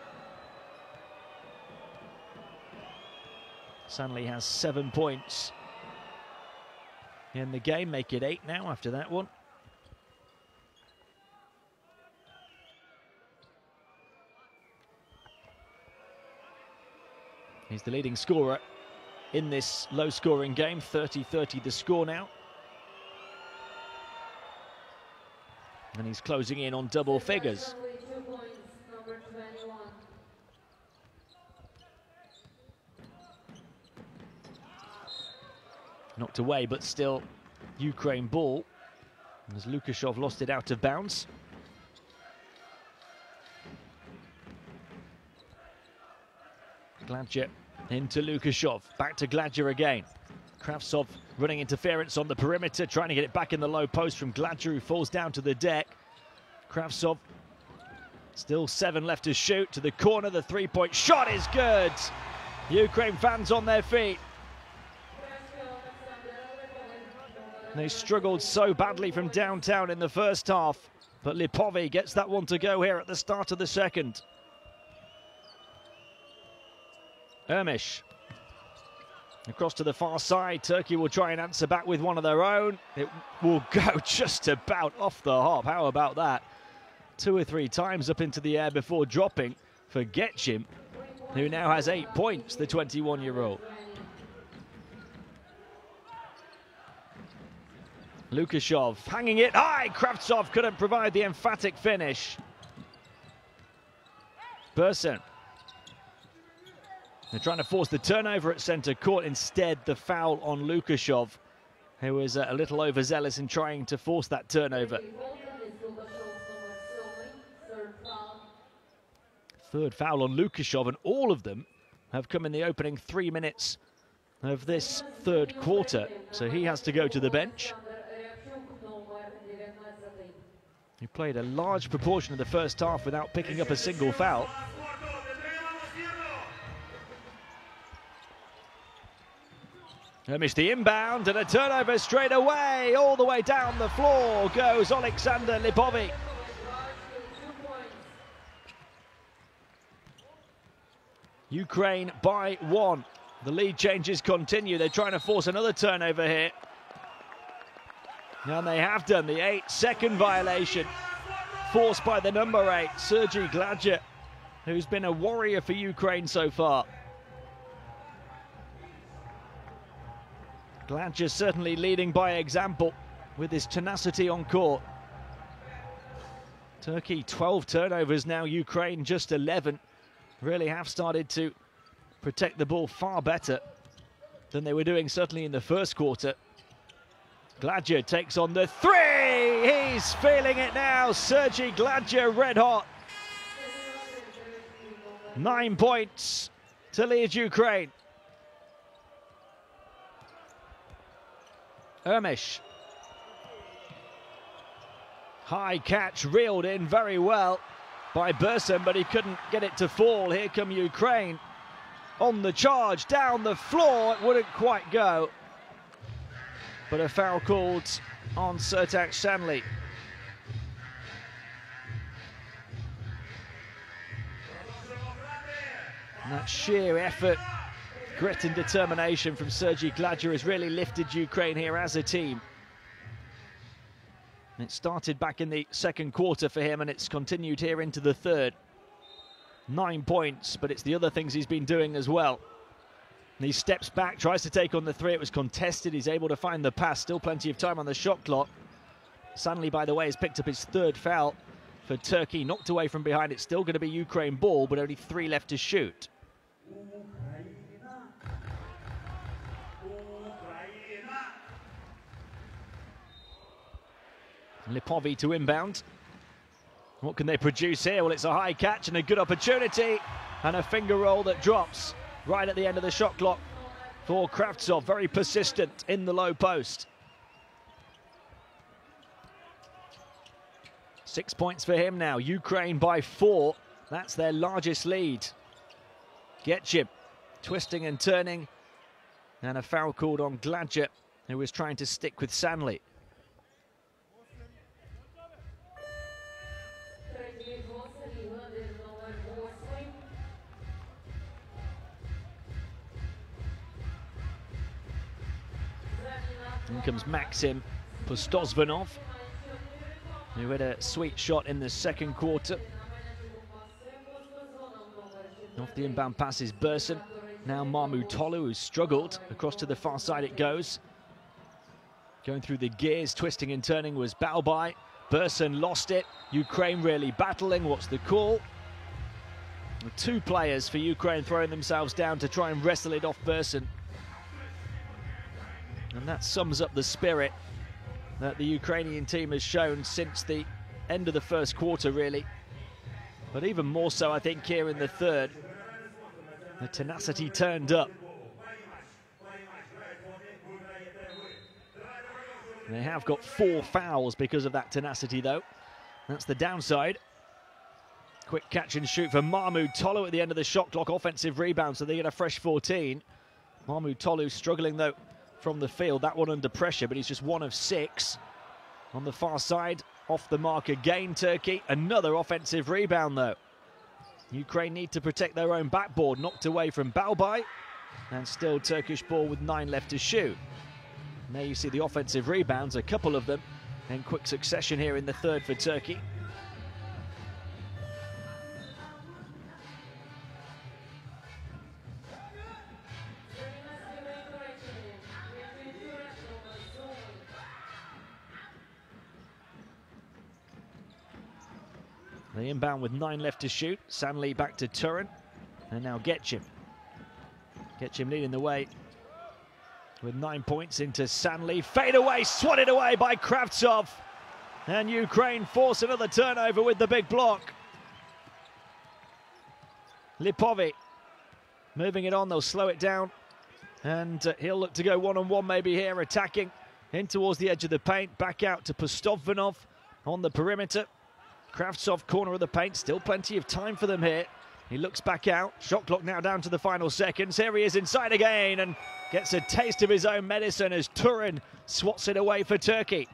Sanli has 7 points in the game, make it 8 now after that one. He's the leading scorer in this low-scoring game, 30-30 the score now. And he's closing in on double figures. Knocked away, but still Ukraine ball, as Lukashov lost it out of bounds. Gladja into Lukashov, back to Gladja again. Kravtsov running interference on the perimeter, trying to get it back in the low post from Gladja, who falls down to the deck. Kravtsov, still 7 left to shoot, to the corner, the 3-point shot is good. Ukraine fans on their feet. They struggled so badly from downtown in the first half, but Lipovi gets that one to go here at the start of the second. Ermish across to the far side. Turkey will try and answer back with one of their own. It will go just about off the hop. How about that? 2 or 3 times up into the air before dropping for Getchim. who now has 8 points, the 21-year-old. Lukashov hanging it high. Kravtsov couldn't provide the emphatic finish. Burson. They're trying to force the turnover at centre court. Instead, the foul on Lukashov, who was a little overzealous in trying to force that turnover. Third foul on Lukashov, and all of them have come in the opening 3 minutes of this third quarter. So he has to go to the bench. He played a large proportion of the first half without picking up a single foul. Hermish the inbound, and a turnover straight away. All the way down the floor goes Alexander Lipovic. Ukraine by 1. The lead changes continue. They're trying to force another turnover here. And they have done. The 8-second violation forced by the number 8, Sergei Gladja, who's been a warrior for Ukraine so far. Gladja certainly leading by example with his tenacity on court. Turkey 12 turnovers now, Ukraine just 11. Really have started to protect the ball far better than they were doing certainly in the first quarter. Gladja takes on the 3. He's feeling it now. Sergei Gladja red hot. 9 points to lead Ukraine. Hermish. High catch, reeled in very well by Burson, but he couldn't get it to fall. Here come Ukraine on the charge, down the floor. It wouldn't quite go. But a foul called on Sertac Shanley. And that sheer effort, grit and determination from Sergei Gladja has really lifted Ukraine here as a team. And it started back in the second quarter for him, and it's continued here into the third. 9 points, but it's the other things he's been doing as well. And he steps back, tries to take on the 3. It was contested. He's able to find the pass. Still plenty of time on the shot clock. Shanley, by the way, has picked up his 3rd foul for Turkey. Knocked away from behind. It's still going to be Ukraine ball, but only 3 left to shoot. Lipovic to inbound. What can they produce here? Well, it's a high catch and a good opportunity, and a finger roll that drops right at the end of the shot clock for Kravtsov. Very persistent in the low post. 6 points for him now. Ukraine by 4. That's their largest lead. Getchim twisting and turning, and a foul called on Gladja, who was trying to stick with Shanley. In comes Maxim Pustosvanov, who had a sweet shot in the second quarter. Off the inbound pass is Burson. Now Marmu Tolu, who's struggled. Across to the far side it goes. Going through the gears, twisting and turning was Balbai. Burson lost it. Ukraine really battling. What's the call? 2 players for Ukraine throwing themselves down to try and wrestle it off Burson. And that sums up the spirit that the Ukrainian team has shown since the end of the first quarter, really. But even more so, I think, here in the third. The tenacity turned up. They have got 4 fouls because of that tenacity, though. That's the downside. Quick catch and shoot for Marmu Tolu at the end of the shot clock. Offensive rebound, so they get a fresh 14. Marmu Tolu struggling, though, from the field. That one under pressure, but he's just 1 of 6. On the far side, off the mark again, Turkey. Another offensive rebound, though. Ukraine need to protect their own backboard. Knocked away from Balbai. And still Turkish ball with 9 left to shoot. And there you see the offensive rebounds, a couple of them in quick succession here in the third for Turkey. The inbound with 9 left to shoot. Sanli back to Turin. And now Getchim. Getchim leading the way with 9 points into Sanli. Fade away, swatted away by Kravtsov. And Ukraine force another turnover with the big block. Lipovi moving it on, they'll slow it down. And he'll look to go one-on-one maybe here, attacking in towards the edge of the paint. Back out to Postovanov on the perimeter. Kravtsov corner of the paint, still plenty of time for them here. He looks back out, shot clock now down to the final seconds. Here he is inside again and gets a taste of his own medicine as Turin swats it away for Turkey.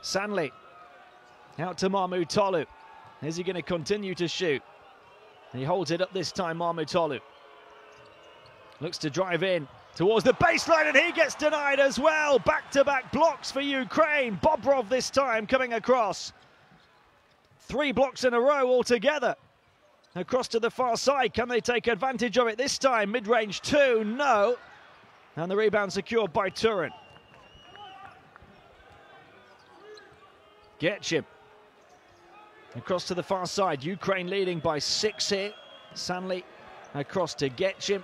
Sanli out to Mahmutoglu. Is he going to continue to shoot? He holds it up this time, Mahmutoglu. Looks to drive in towards the baseline and he gets denied as well. Back-to-back blocks for Ukraine. Bobrov this time coming across. 3 blocks in a row altogether. Across to the far side, can they take advantage of it this time? Mid-range 2, no. And the rebound secured by Turin. Getchim. Across to the far side, Ukraine leading by 6 here. Sanli across to Getchim.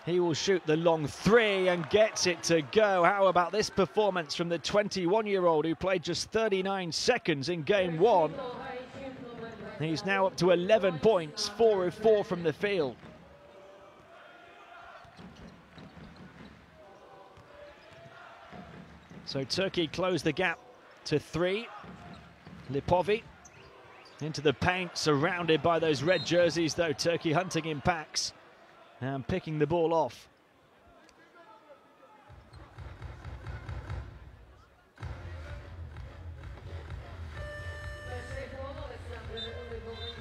He will shoot the long 3 and gets it to go. How about this performance from the 21-year-old who played just 39 seconds in game 1? He's now up to 11 points, 4 of 4 from the field. So Turkey closed the gap to 3. Lipovi into the paint, surrounded by those red jerseys, though. Turkey hunting in packs and picking the ball off.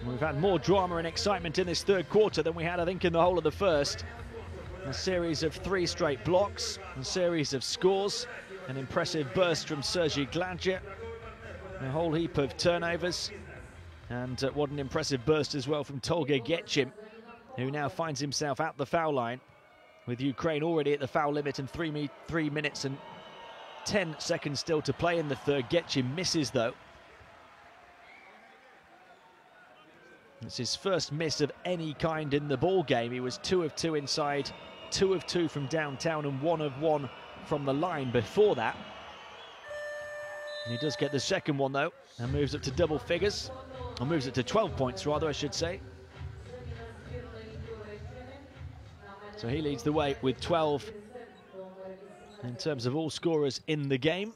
We've had more drama and excitement in this third quarter than we had, I think, in the whole of the first. A series of 3 straight blocks, a series of scores, an impressive burst from Sergei Gladja, a whole heap of turnovers, and what an impressive burst as well from Tolga Getchim, who now finds himself at the foul line, with Ukraine already at the foul limit and 3 minutes and 10 seconds still to play in the third. Getchim misses, though. It's his first miss of any kind in the ball game. He was 2 of 2 inside, 2 of 2 from downtown, and 1 of 1 from the line before that. And he does get the second one, though, and moves up to double figures, or moves it to 12 points, rather, I should say. So he leads the way with 12 in terms of all scorers in the game.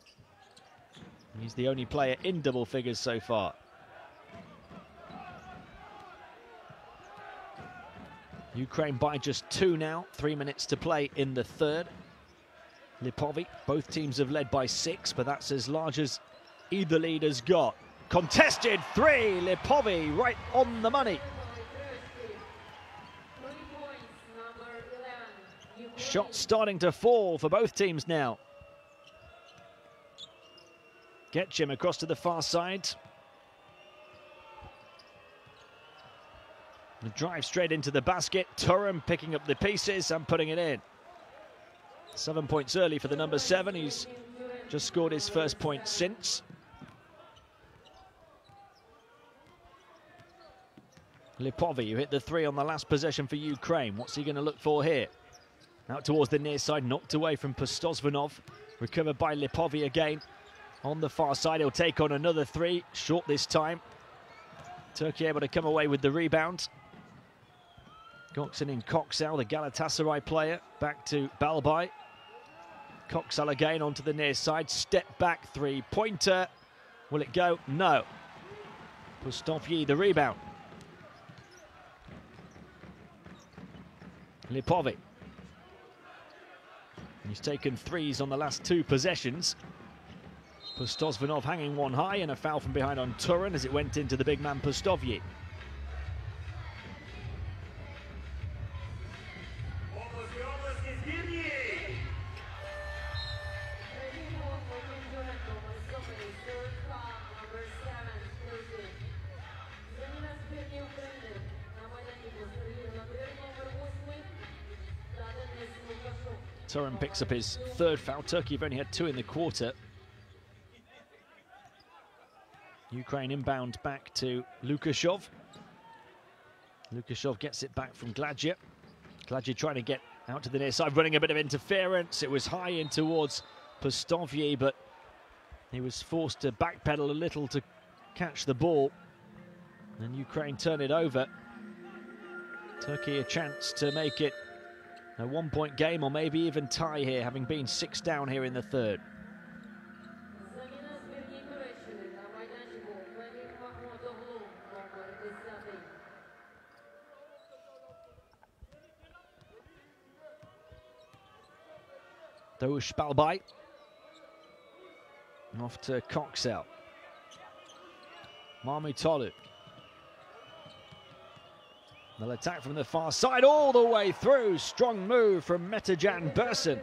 He's the only player in double figures so far. Ukraine by just 2 now, 3 minutes to play in the third. Lipovi, both teams have led by 6, but that's as large as either lead has got. Contested 3, Lipovi right on the money. Shots starting to fall for both teams now. Getchim across to the far side. The drive straight into the basket. Turin picking up the pieces and putting it in. 7 points early for the number 7. He's just scored his first point since. Lipovi, who hit the 3 on the last possession for Ukraine. What's he going to look for here? Out towards the near side, knocked away from Postovanov. Recovered by Lipovi again. On the far side, he'll take on another 3. Short this time. Turkey able to come away with the rebound. Gökçen in Koksal, the Galatasaray player, back to Balbay. Koksal again onto the near side, step back 3-pointer. Will it go? No. Pustovyi the rebound. Lipovi. He's taken 3s on the last 2 possessions. Postovanov hanging one high, and a foul from behind on Turin as it went into the big man Pustovyi. Turin picks up his 3rd foul. Turkey have only had 2 in the quarter. Ukraine inbound back to Lukashov. Lukashov gets it back from Gladje. Gladje trying to get out to the near side, running a bit of interference. It was high in towards Pustovye, but he was forced to backpedal a little to catch the ball. And Ukraine turn it over. Turkey a chance to make it a one-point game or maybe even tie here, having been 6 down here in the third. Dosh Balbai. Off to Coxell. Marmutolu. They'll attack from the far side all the way through. Strong move from Metajan Burson.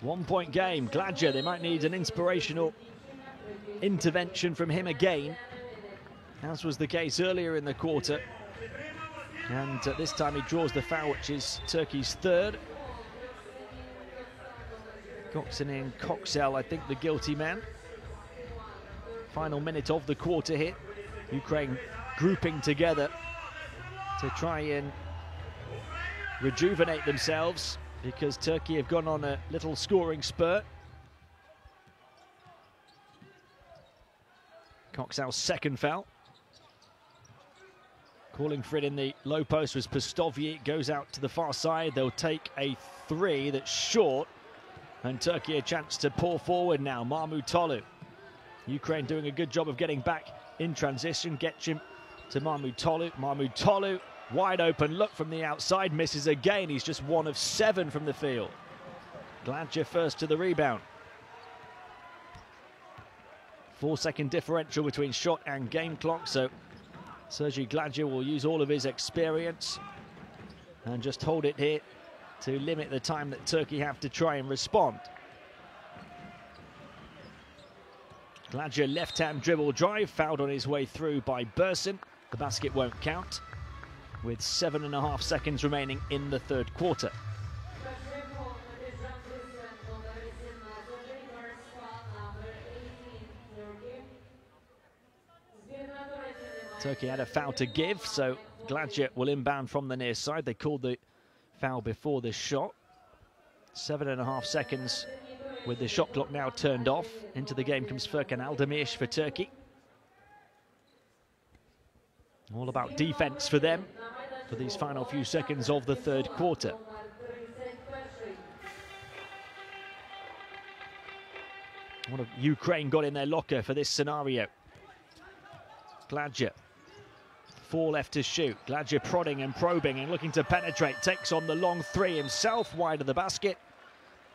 1-point game. Gladje, they might need an inspirational intervention from him again, as was the case earlier in the quarter. And this time he draws the foul, which is Turkey's third. Koksin Coxell, I think, the guilty man. Final minute of the quarter here. Ukraine grouping together to try and rejuvenate themselves, because Turkey have gone on a little scoring spurt. Coxell's second foul. Calling for it in the low post was Pustovye. It goes out to the far side. They'll take a 3 that's short. And Turkey a chance to pour forward now. Marmutolu. Ukraine doing a good job of getting back in transition. Gets him to Marmutolu. Marmutolu, wide open look from the outside. Misses again. He's just 1 of 7 from the field. Gladje first to the rebound. 4-second differential between shot and game clock. So Sergei Gladje will use all of his experience and just hold it here to limit the time that Turkey have to try and respond. Gladje left-hand dribble drive, fouled on his way through by Burson. The basket won't count, with 7.5 seconds remaining in the third quarter. Turkey had a foul to give, so Gladje will inbound from the near side. They called the foul before the shot. 7.5 seconds with the shot clock now turned off. Into the game comes Furkan Aldemirş for Turkey. All about defense for them for these final few seconds of the third quarter. What have Ukraine got in their locker for this scenario? Gladje. 4 left to shoot. Gladje prodding and probing and looking to penetrate. Takes on the long 3 himself, wide of the basket.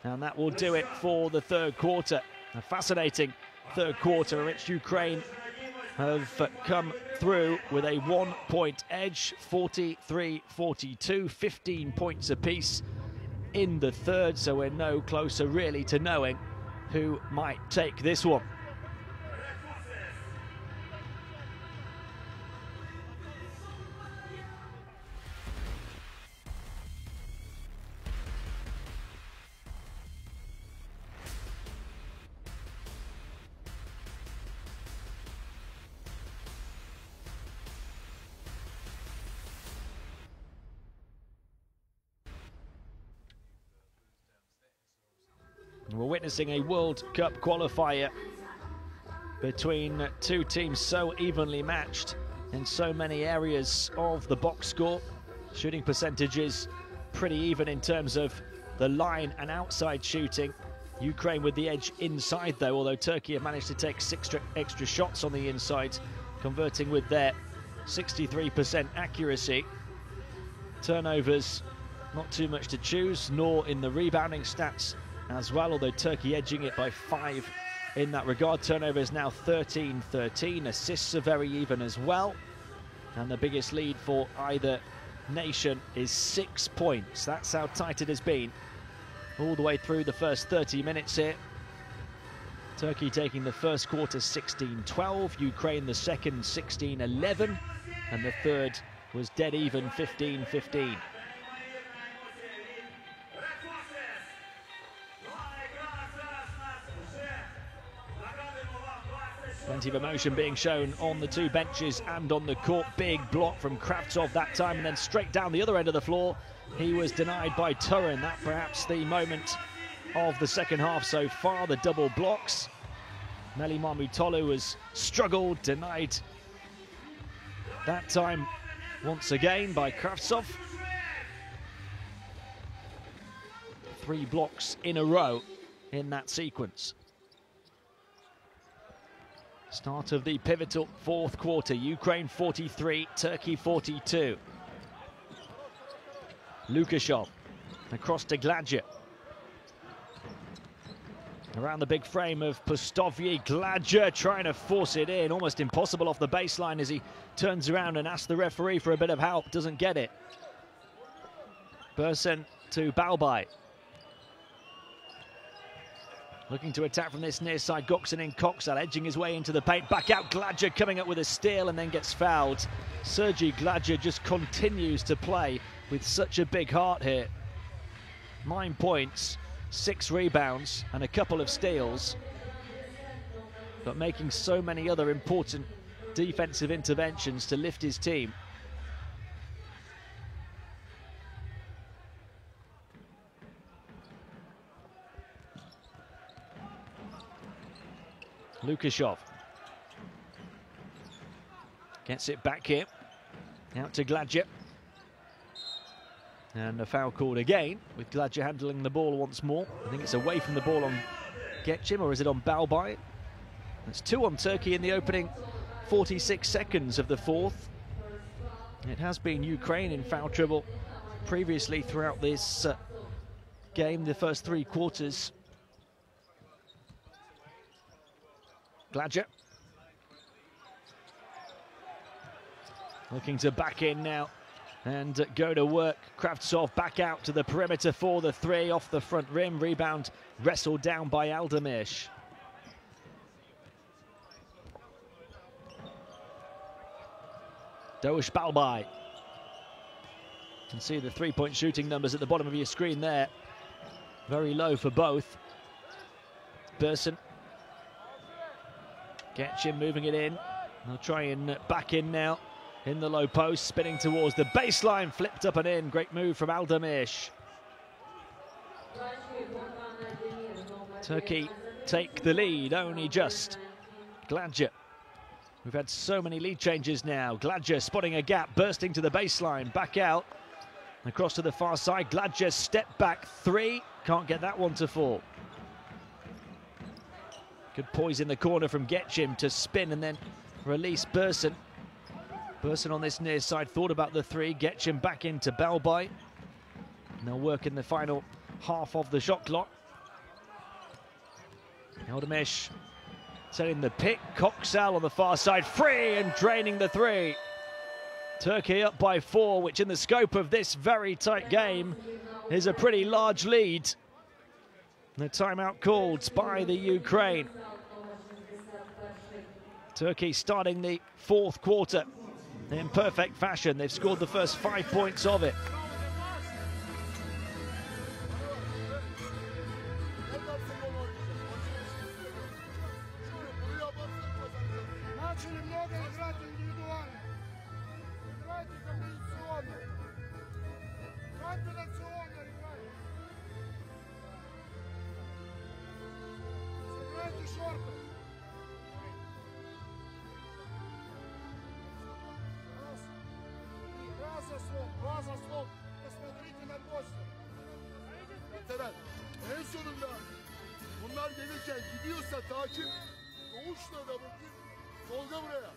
And that will do it for the third quarter. A fascinating third quarter in which Ukraine have come through with a 1-point edge, 43-42, 15 points apiece in the third. So we're no closer really to knowing who might take this one. We're witnessing a World Cup qualifier between two teams so evenly matched in so many areas of the box score. Shooting percentages pretty even in terms of the line and outside shooting. Ukraine with the edge inside though, although Turkey have managed to take 6 extra shots on the inside, converting with their 63% accuracy. Turnovers, not too much to choose, nor in the rebounding stats as well, although Turkey edging it by 5 in that regard. Turnover is now 13-13. Assists are very even as well. And the biggest lead for either nation is 6 points. That's how tight it has been all the way through the first 30 minutes here. Turkey taking the first quarter 16-12, Ukraine the second 16-11, and the third was dead even 15-15. Plenty of emotion being shown on the two benches and on the court. Big block from Kravtsov that time, and then straight down the other end of the floor. He was denied by Turin. That perhaps the moment of the second half so far, the double blocks. Meli Marmutolu has struggled, denied that time once again by Kravtsov. 3 blocks in a row in that sequence. Start of the pivotal fourth quarter. Ukraine 43, Turkey 42. Lukashov across to Gladja. Around the big frame of Pustovyi. Gladja trying to force it in. Almost impossible off the baseline as he turns around and asks the referee for a bit of help. Doesn't get it. Bersen to Balbai. Looking to attack from this near side. Goksin in Koksal, edging his way into the paint. Back out, Gladja coming up with a steal and then gets fouled. Sergi Gladja just continues to play with such a big heart here. 9 points, 6 rebounds and a couple of steals, but making so many other important defensive interventions to lift his team. Lukashov gets it back here, out to Gladja. And a foul called again, with Gladja handling the ball once more. I think it's away from the ball on Getchim, or is it on Balbai? That's 2 on Turkey in the opening 46 seconds of the fourth. It has been Ukraine in foul trouble previously throughout this game, the first 3 quarters. Gladja looking to back in now and go to work. Kravtsov back out to the perimeter for the 3 off the front rim. Rebound wrestled down by Aldemish. Dosh Balbai. You can see the 3-point shooting numbers at the bottom of your screen there. Very low for both. Bersen. Getchim moving it in. They'll try and back in now in the low post, spinning towards the baseline, flipped up and in. Great move from Aldemish. Turkey take the lead, only just. Gladja. We've had so many lead changes now. Gladja spotting a gap, bursting to the baseline, back out. Across to the far side, Gladja step back 3. Can't get that one to fall. Good poise in the corner from Getchim to spin and then release Bersen. Bersen on this near side thought about the 3. Getchim back into Balbai. And they'll work in the final half of the shot clock. Aldemish setting the pick. Koksal on the far side, free and draining the 3. Turkey up by 4, which in the scope of this very tight game is a pretty large lead. The timeout called by the Ukraine. Turkey starting the fourth quarter in perfect fashion. They've scored the first 5 points of it. En sonunda bunlar gelirken gidiyorsa takip doğuşla da bakın Tolga buraya.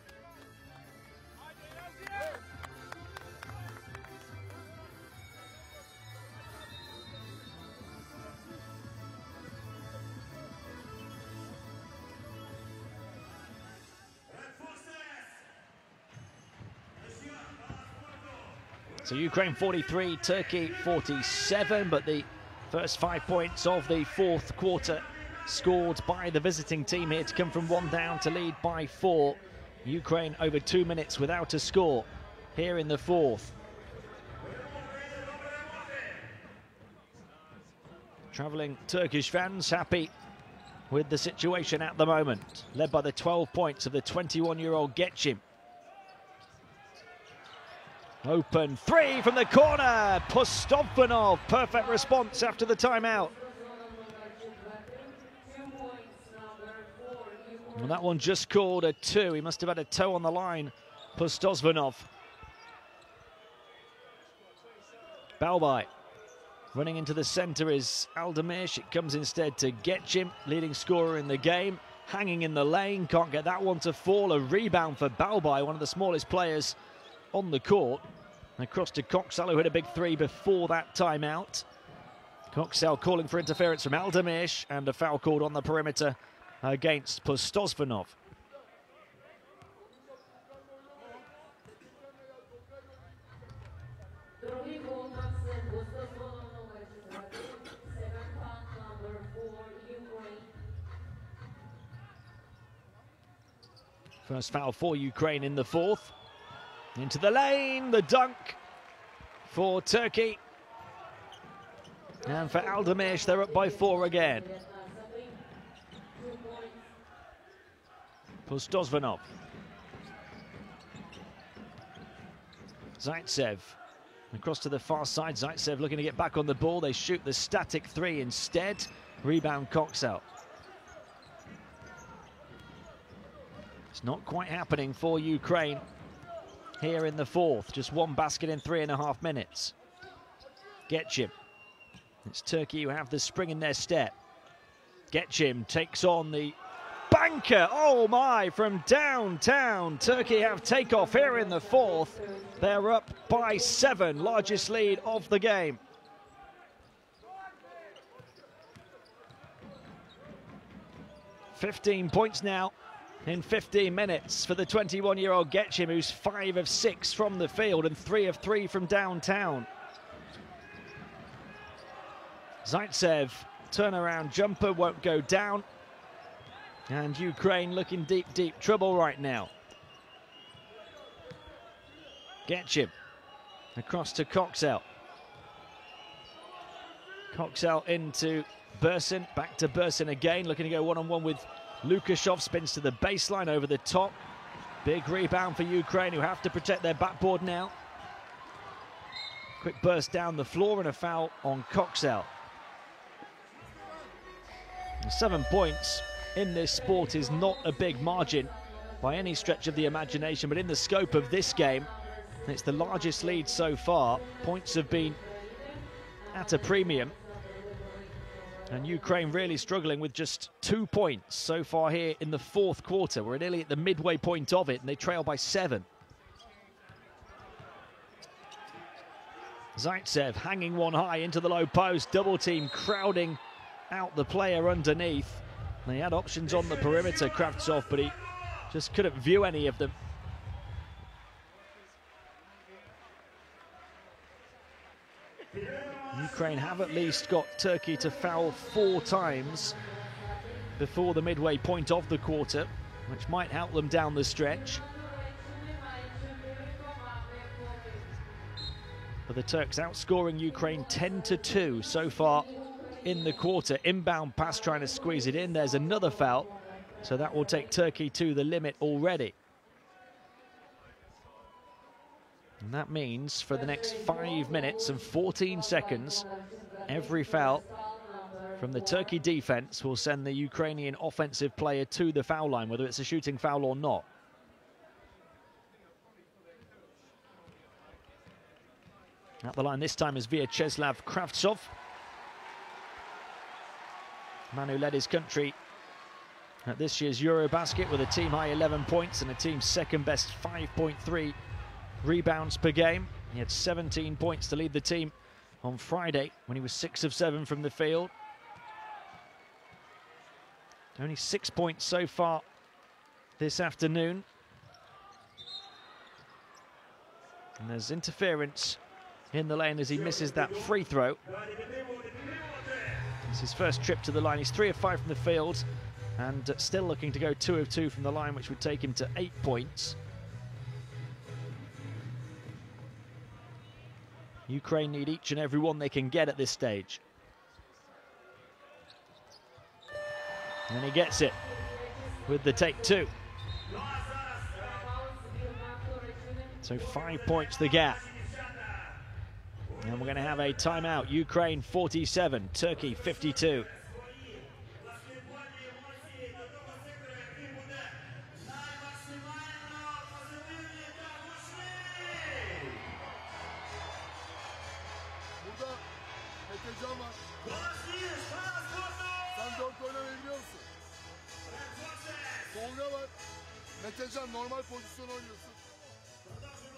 Evet. So Ukraine 43, Turkey 47, but the first 5 points of the fourth quarter scored by the visiting team here to come from 1 down to lead by 4. Ukraine over 2 minutes without a score here in the fourth. Travelling Turkish fans happy with the situation at the moment, led by the 12 points of the 21-year-old Getchim. Open three from the corner, Postovanov, perfect response after the timeout. And that one just called a 2, he must have had a toe on the line, Postovanov. Balbai. Running into the centre is Aldemirsh. It comes instead to Getchim, leading scorer in the game. Hanging in the lane, can't get that one to fall. A rebound for Balbai, one of the smallest players on the court. Across to Coxell, who hit a big 3 before that timeout. Coxell calling for interference from Aldemirsh, and a foul called on the perimeter against Postovanov. First foul for Ukraine in the fourth. Into the lane, the dunk for Turkey. And for Aldemirsh, they're up by 4 again. Postovanov. Zaitsev. Across to the far side, Zaitsev looking to get back on the ball. They shoot the static 3 instead. Rebound Coxell. It's not quite happening for Ukraine here in the fourth. Just 1 basket in 3.5 minutes. Getchim. It's Turkey who have the spring in their step. Getchim takes on the banker. Oh my, from downtown. Turkey have takeoff here in the fourth. They're up by 7, largest lead of the game. $15 points now in 15 minutes for the 21-year-old Getchim, who's 5 of 6 from the field and 3 of 3 from downtown. Zaitsev, turnaround jumper, won't go down. And Ukraine looking deep, deep trouble right now. Getchim across to Coxell. Coxell into Bursin, back to Bursin again, looking to go one-on-one with Lukashov, spins to the baseline over the top. Big rebound for Ukraine, who have to protect their backboard now. Quick burst down the floor and a foul on Coxell. 7 points in this sport is not a big margin by any stretch of the imagination, but in the scope of this game, it's the largest lead so far. Points have been at a premium. And Ukraine really struggling with just 2 points so far here in the fourth quarter. We're nearly at the midway point of it, and they trail by 7. Zaitsev hanging one high into the low post. Double team crowding out the player underneath. They had options on the perimeter, Kravtsov, but he just couldn't view any of them. Ukraine have at least got Turkey to foul 4 times before the midway point of the quarter, which might help them down the stretch. But the Turks outscoring Ukraine 10-2 so far in the quarter. Inbound pass trying to squeeze it in. There's another foul, so that will take Turkey to the limit already. And that means for the next 5 minutes and 14 seconds, every foul from the Turkey defense will send the Ukrainian offensive player to the foul line, whether it's a shooting foul or not. At the line this time is Vyacheslav Kravtsov. Man who led his country at this year's Eurobasket with a team high 11 points and a team second best 5.3 rebounds per game. He had 17 points to lead the team on Friday when he was 6 of 7 from the field. Only 6 points so far this afternoon. And there's interference in the lane as he misses that free throw. It's his first trip to the line. He's 3 of 5 from the field and still looking to go 2 of 2 from the line, which would take him to 8 points. Ukraine need each and every one they can get at this stage. And he gets it with the take two. So 5 points the gap. And we're going to have a timeout. Ukraine 47, Turkey 52. Burada Metecan var. Sen 4 oynamayı biliyor musun? Tolga var. Metecan normal pozisyon oynuyorsun.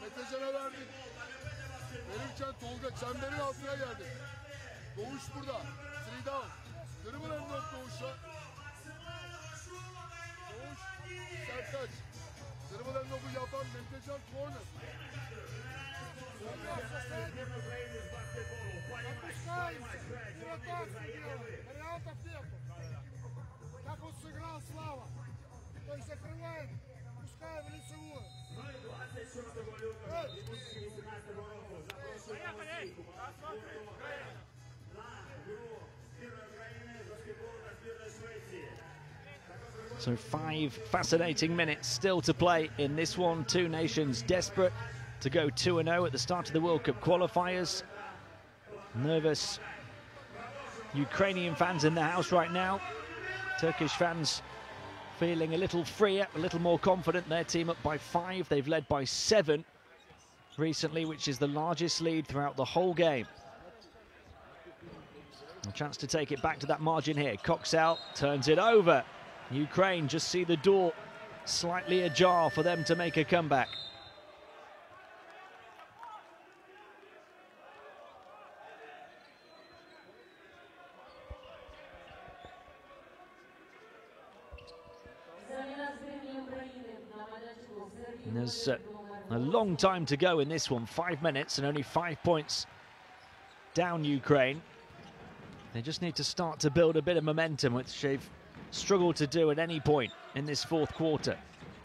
Metecan'a verdin. Verirken Tolga çemberin altına geldi. Doğuş burada. 3 down. Dribble and knock Doğuş'a. Doğuş. Sertaç. Dribble and knock'u yapan Metecan corner. Как он сыграл, Слава. То есть закрывает, пускай в лицевую. So 5 fascinating minutes still to play in this one. Two nations desperate to go 2-0 at the start of the World Cup qualifiers. Nervous Ukrainian fans in the house right now. Turkish fans feeling a little freer, a little more confident. Their team up by 5. They've led by 7 recently, which is the largest lead throughout the whole game. A chance to take it back to that margin here. Cox out, turns it over. Ukraine just see the door slightly ajar for them to make a comeback. And there's a long time to go in this one, 5 minutes and only 5 points down Ukraine. They just need to start to build a bit of momentum, which they've struggled to do at any point in this fourth quarter.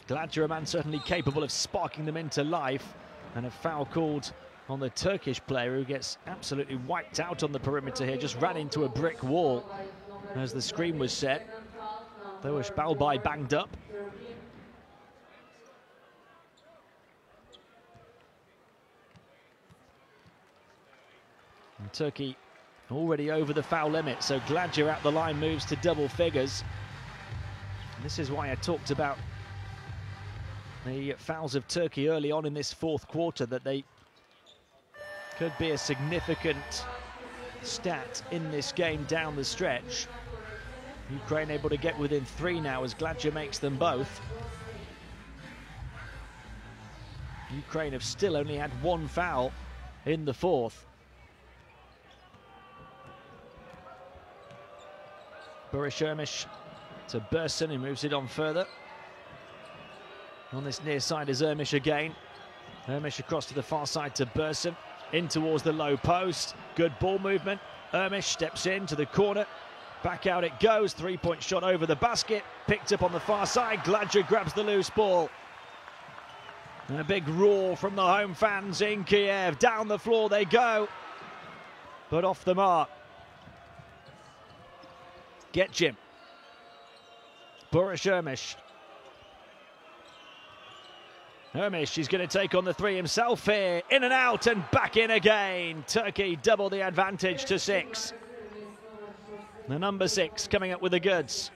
Gladjuraman certainly capable of sparking them into life, and a foul called on the Turkish player who gets absolutely wiped out on the perimeter here, just ran into a brick wall as the screen was set. Though Balbay banged up. And Turkey already over the foul limit, so Gladger at the line moves to double figures. And this is why I talked about the fouls of Turkey early on in this fourth quarter, that they could be a significant stat in this game down the stretch. Ukraine able to get within 3 now as Gladger makes them both. Ukraine have still only had 1 foul in the fourth. Barış Ermiş to Burson, who moves it on further. On this near side is Ermiş again. Ermiş across to the far side to Burson. In towards the low post. Good ball movement. Ermiş steps in to the corner. Back out it goes. 3-point shot over the basket. Picked up on the far side. Gladger grabs the loose ball. And a big roar from the home fans in Kiev. Down the floor they go. But off the mark. Getchim. Barış Ermiş. Ermiş is going to take on the 3 himself here. In and out and back in again. Turkey double the advantage to 6. The number 6 coming up with the goods.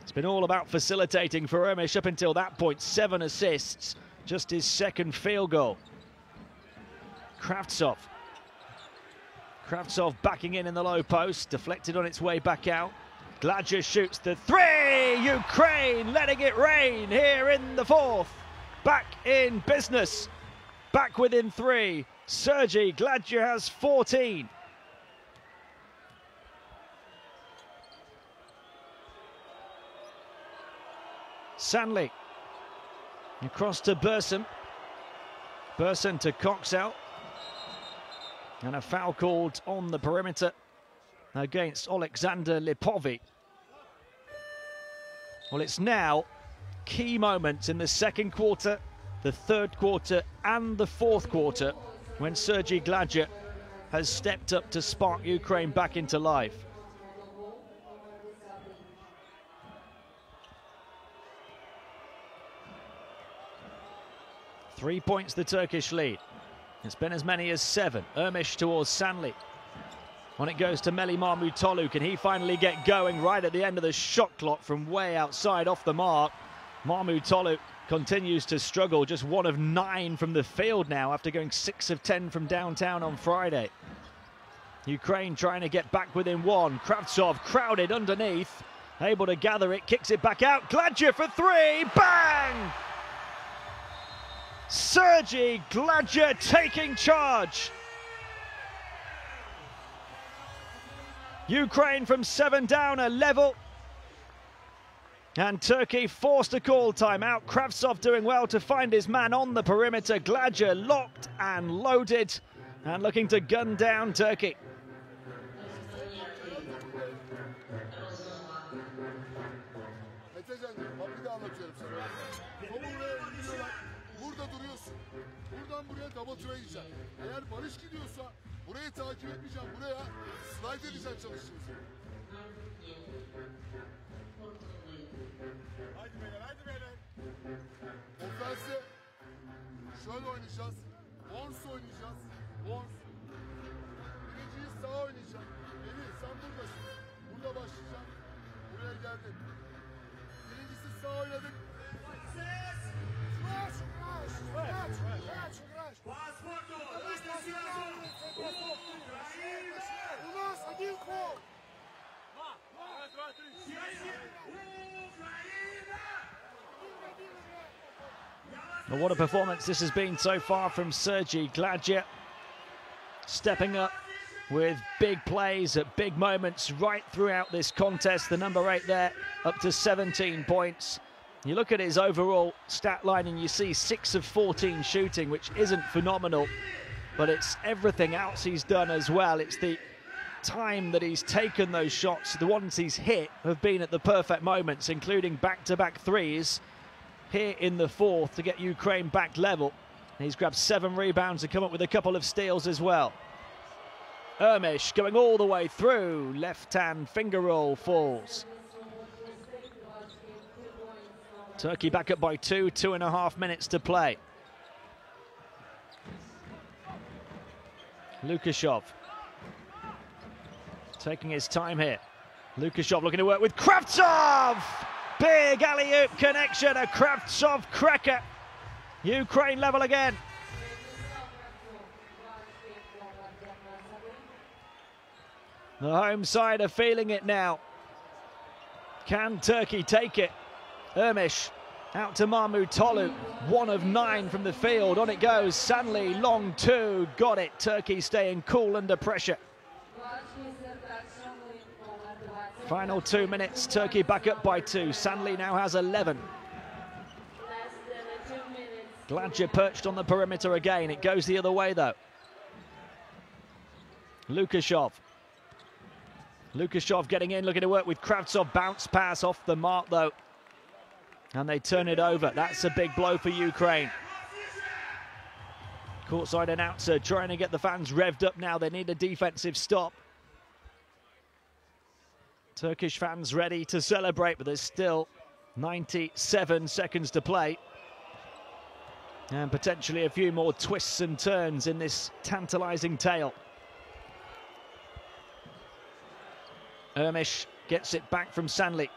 It's been all about facilitating for Ermiş up until that point. 7 assists. Just his second field goal. Kravtsov. Kravtsov backing in the low post, deflected on its way back out. Gladger shoots the 3! Ukraine letting it rain here in the fourth. Back in business. Back within 3. Sergei Gladger has 14. Sanley. Across to Burson. Burson to Cox out. And a foul called on the perimeter against Alexander Lipovi. Well, it's now key moments in the second quarter, the third quarter and the fourth quarter when Sergei Gladger has stepped up to spark Ukraine back into life. 3 points the Turkish lead. It's been as many as 7. Ermiş towards Sanli. When it goes to Melih Mahmutoglu, can he finally get going right at the end of the shot clock from way outside off the mark? Mahmutoglu continues to struggle, just 1 of 9 from the field now after going 6 of 10 from downtown on Friday. Ukraine trying to get back within 1. Kravtsov crowded underneath, able to gather it, kicks it back out. Gladja for 3, bang! Sergi Gladja taking charge. Ukraine from 7 down, a level. And Turkey forced a call timeout. Kravtsov doing well to find his man on the perimeter. Gladja locked and loaded and looking to gun down Turkey. Burada duruyorsun. Buradan buraya double tray yiyeceksin. Eğer Barış gidiyorsa burayı takip etmeyeceğim. Buraya slide edeceksin çalıştığınızı. Haydi beyler, haydi beyler. Ofensi şöyle oynayacağız. Ons oynayacağız. Ons. Birinciyi sağa oynayacağım. Melih sen buradasın. Burada başlayacaksın. Buraya geldin. Birincisi sağ oynadık. Well, what a performance this has been so far from Sergi Gladja. Stepping up with big plays at big moments right throughout this contest. The number 8 there, up to 17 points. You look at his overall stat line and you see 6 of 14 shooting, which isn't phenomenal, but it's everything else he's done as well. It's the time that he's taken those shots. The ones he's hit have been at the perfect moments, including back-to-back threes here in the 4th to get Ukraine back level. He's grabbed 7 rebounds and come up with a couple of steals as well. Ermiş going all the way through. Left-hand finger roll falls. Turkey back up by 2, 2.5 minutes to play. Lukashov taking his time here. Lukashov looking to work with Kravtsov! Big alley-oop connection, a Kravtsov cracker. Ukraine level again. The home side are feeling it now. Can Turkey take it? Ermiş out to Mahmutoglu, 1 of 9 from the field. On it goes, Sanli, long 2, got it. Turkey staying cool under pressure. Final 2 minutes, Turkey back up by 2. Sanli now has 11. Gladja perched on the perimeter again. It goes the other way though. Lukashov. Lukashov getting in, looking to work with Kravtsov. Bounce pass off the mark though. And they turn it over. That's a big blow for Ukraine. Courtside announcer trying to get the fans revved up now. They need a defensive stop. Turkish fans ready to celebrate, but there's still 97 seconds to play. And potentially a few more twists and turns in this tantalizing tale. Ermiş gets it back from Sanli.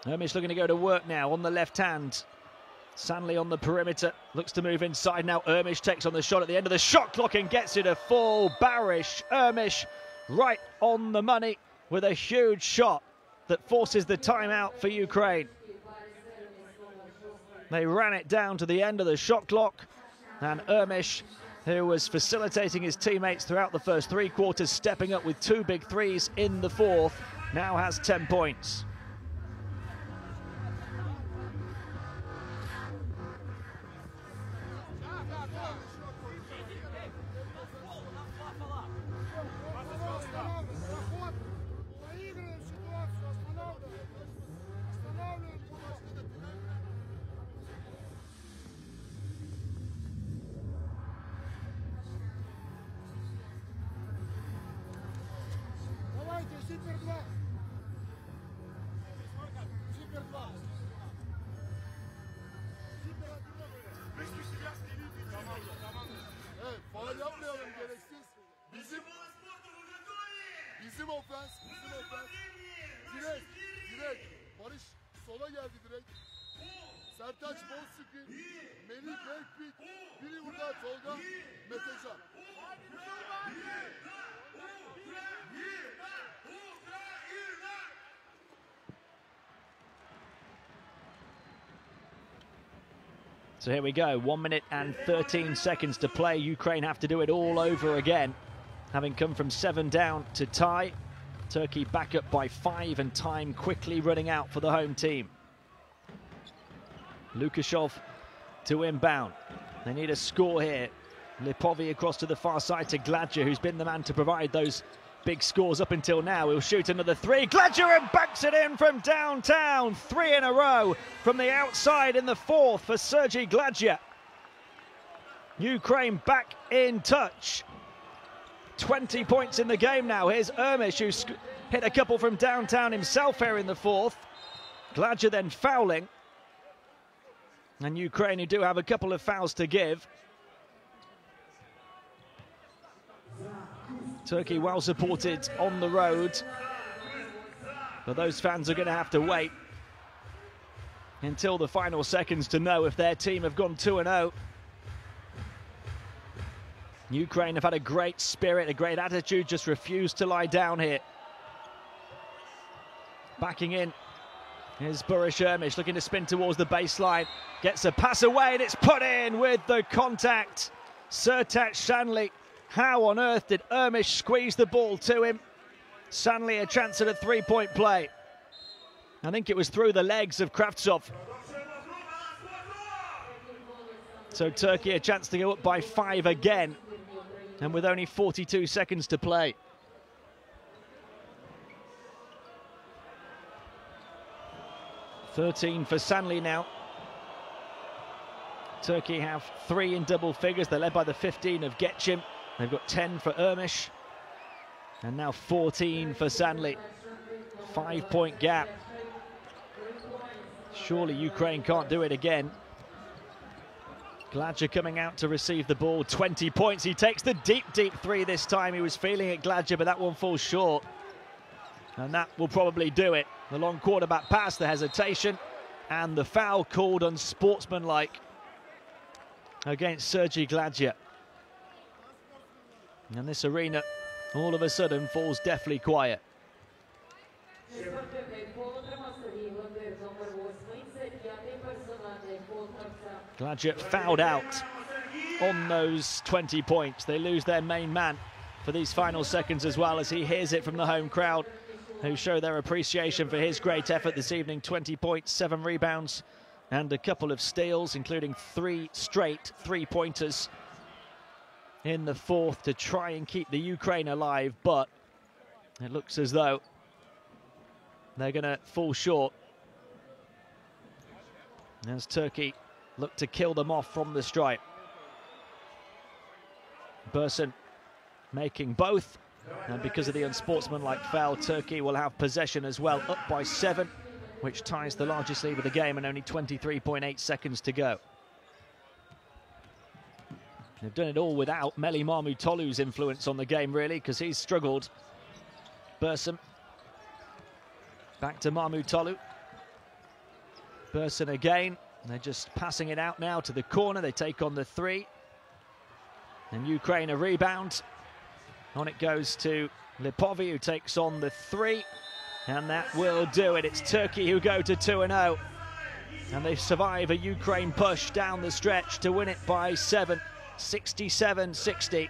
Ermiş looking to go to work now on the left hand. Sanli on the perimeter, looks to move inside now. Ermiş takes on the shot at the end of the shot clock and gets it a full. Barish, Ermiş right on the money with a huge shot that forces the timeout for Ukraine. They ran it down to the end of the shot clock, and Ermiş, who was facilitating his teammates throughout the first 3 quarters, stepping up with 2 big threes in the 4th, now has 10 points. Супер 2. Супер 2. Супер geldi direkt. Sertaç bol screen. Melih backpick. Biri burada Tolga. Metecan. So here we go, 1 minute and 13 seconds to play. Ukraine have to do it all over again. Having come from 7 down to tie. Turkey back up by 5 and time quickly running out for the home team. Lukashov to inbound. They need a score here. Lipovi across to the far side to Gladger, who's been the man to provide those big scores up until now. He'll shoot another 3. Gladger and backs it in from downtown. 3 in a row from the outside in the 4th for Sergei Gladger. Ukraine back in touch. 20 points in the game now. Here's Ermish, who's hit a couple from downtown himself here in the 4th. Gladger then fouling. And Ukraine, who do have a couple of fouls to give. Turkey well supported on the road, but those fans are going to have to wait until the final seconds to know if their team have gone 2-0. Ukraine have had a great spirit, a great attitude, just refused to lie down here. Backing in is Burish Ermish, looking to spin towards the baseline, gets a pass away and it's put in with the contact. Sertaç Şanlı. How on earth did Ermish squeeze the ball to him? Şanlı a chance at a 3-point play. I think it was through the legs of Kravtsov. So Turkey a chance to go up by 5 again, and with only 42 seconds to play. $13 for Şanlı now. Turkey have 3 in double figures. They're led by the 15 of Getchim. They've got 10 for Ermish, and now 14 for Şanlı. 5-point gap. Surely Ukraine can't do it again. Gladger coming out to receive the ball. 20 points. He takes the deep 3 this time. He was feeling it, Gladger, but that one falls short. And that will probably do it. The long quarterback pass, the hesitation, and the foul called unsportsmanlike against Sergei Gladger. And this arena, all of a sudden, falls deathly quiet. Gladger fouled out on those 20 points. They lose their main man for these final seconds as well, as he hears it from the home crowd, who show their appreciation for his great effort this evening. 20 points, 7 rebounds, and a couple of steals, including 3 straight 3-pointers in the 4th to try and keep the Ukraine alive, but it looks as though they're going to fall short as Turkey look to kill them off from the stripe. Burson making both, and because of the unsportsmanlike foul, Turkey will have possession as well, up by 7, which ties the largest lead of the game, and only 23.8 seconds to go. They've done it all without Melih Mahmutoglu's influence on the game, really, because he's struggled. Burson back to Mahmutoglu. Burson again. They're just passing it out now to the corner. They take on the 3. And Ukraine a rebound. On it goes to Lipovi, who takes on the 3. And that will do it. It's Turkey who go to 2-0. And they survive a Ukraine push down the stretch to win it by 7. 67-60.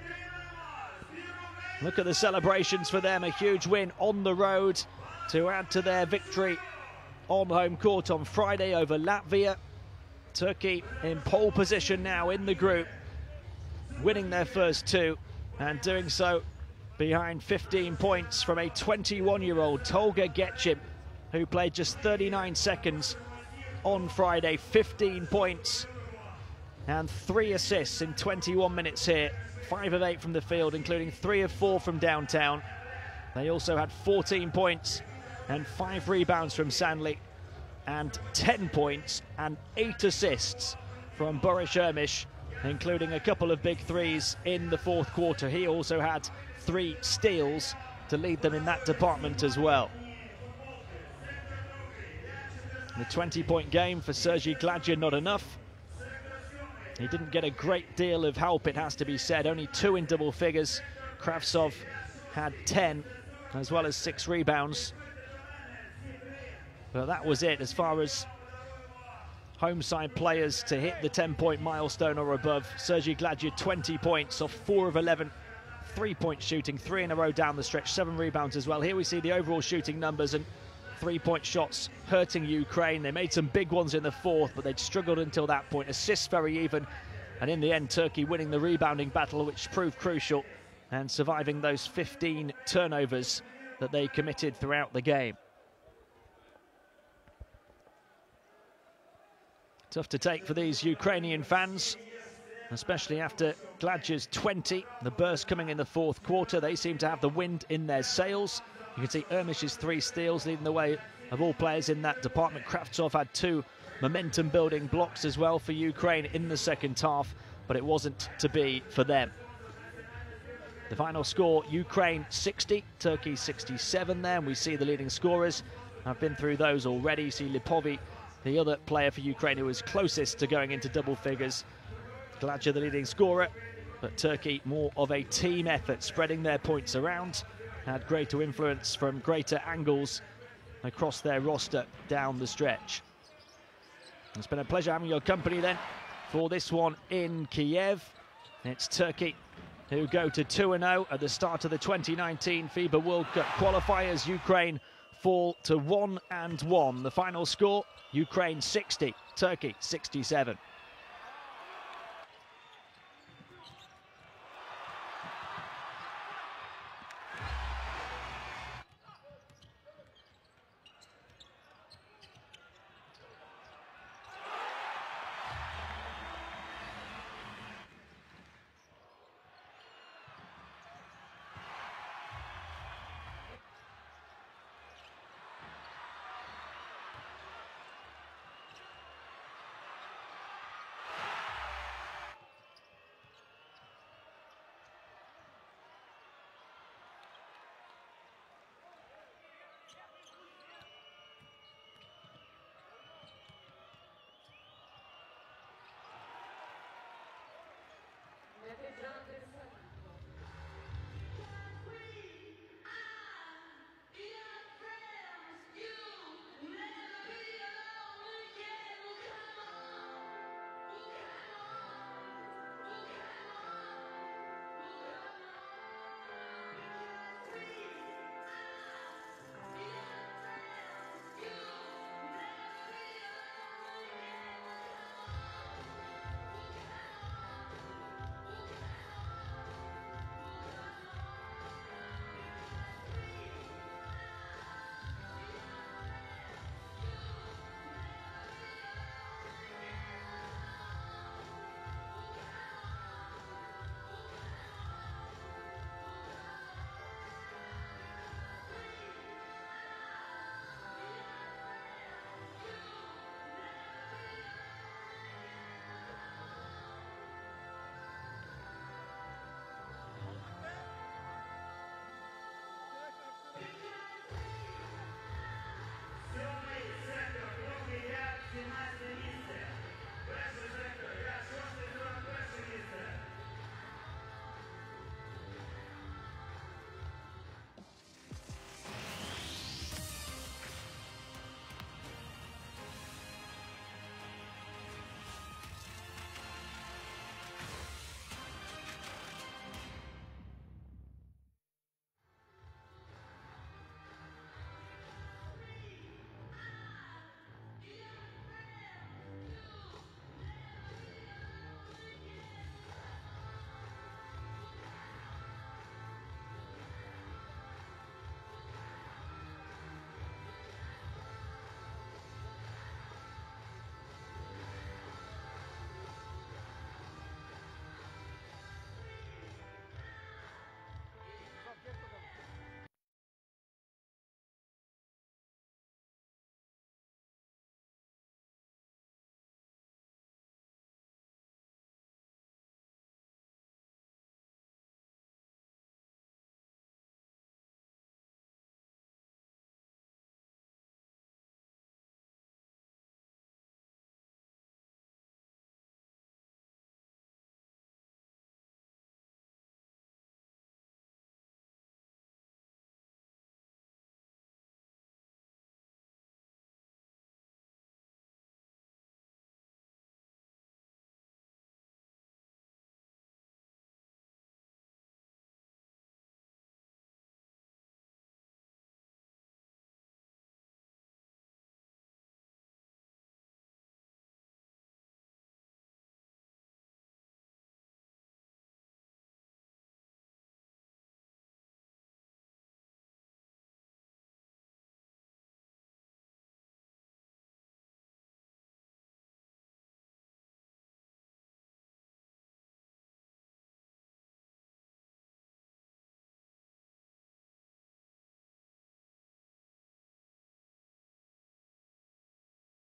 Look at the celebrations for them. A huge win on the road to add to their victory on home court on Friday over Latvia. Turkey in pole position now in the group, winning their first 2 and doing so behind 15 points from a 21-year-old Tolga Getchim, who played just 39 seconds on Friday. 15 points and 3 assists in 21 minutes here. 5 of 8 from the field, including 3 of 4 from downtown. They also had 14 points and 5 rebounds from Şanlı, and 10 points and 8 assists from Burish Ermish, including a couple of big 3s in the 4th quarter. He also had 3 steals to lead them in that department as well. The 20-point game for Sergei Gladyer, not enough. He didn't get a great deal of help, it has to be said. Only 2 in double figures. Kravtsov had 10, as well as 6 rebounds. But that was it as far as home side players to hit the 10-point milestone or above. Sergei Gladyer, 20 points off 4 of 11 3-point shooting, 3 in a row down the stretch, 7 rebounds as well. Here we see the overall shooting numbers, and 3-point shots hurting Ukraine. They made some big ones in the fourth, but they'd struggled until that point. Assists very even, and in the end Turkey winning the rebounding battle, which proved crucial, and surviving those 15 turnovers that they committed throughout the game. Tough to take for these Ukrainian fans, especially after Gladyer's 20, the burst coming in the fourth quarter. They seem to have the wind in their sails. You can see Ermish's 3 steals leading the way of all players in that department. Kravtsov had 2 momentum-building blocks as well for Ukraine in the second half, but it wasn't to be for them. The final score, Ukraine 60, Turkey 67 there, and we see the leading scorers. I've been through those already. You see Lipovi, the other player for Ukraine who was closest to going into double figures. Gladyer the leading scorer, but Turkey more of a team effort, spreading their points around. Had greater influence from greater angles across their roster down the stretch. It's been a pleasure having your company then for this one in Kiev. It's Turkey who go to 2-0 at the start of the 2019 FIBA World Cup qualifiers. Ukraine fall to 1-1. The final score, Ukraine 60, Turkey 67.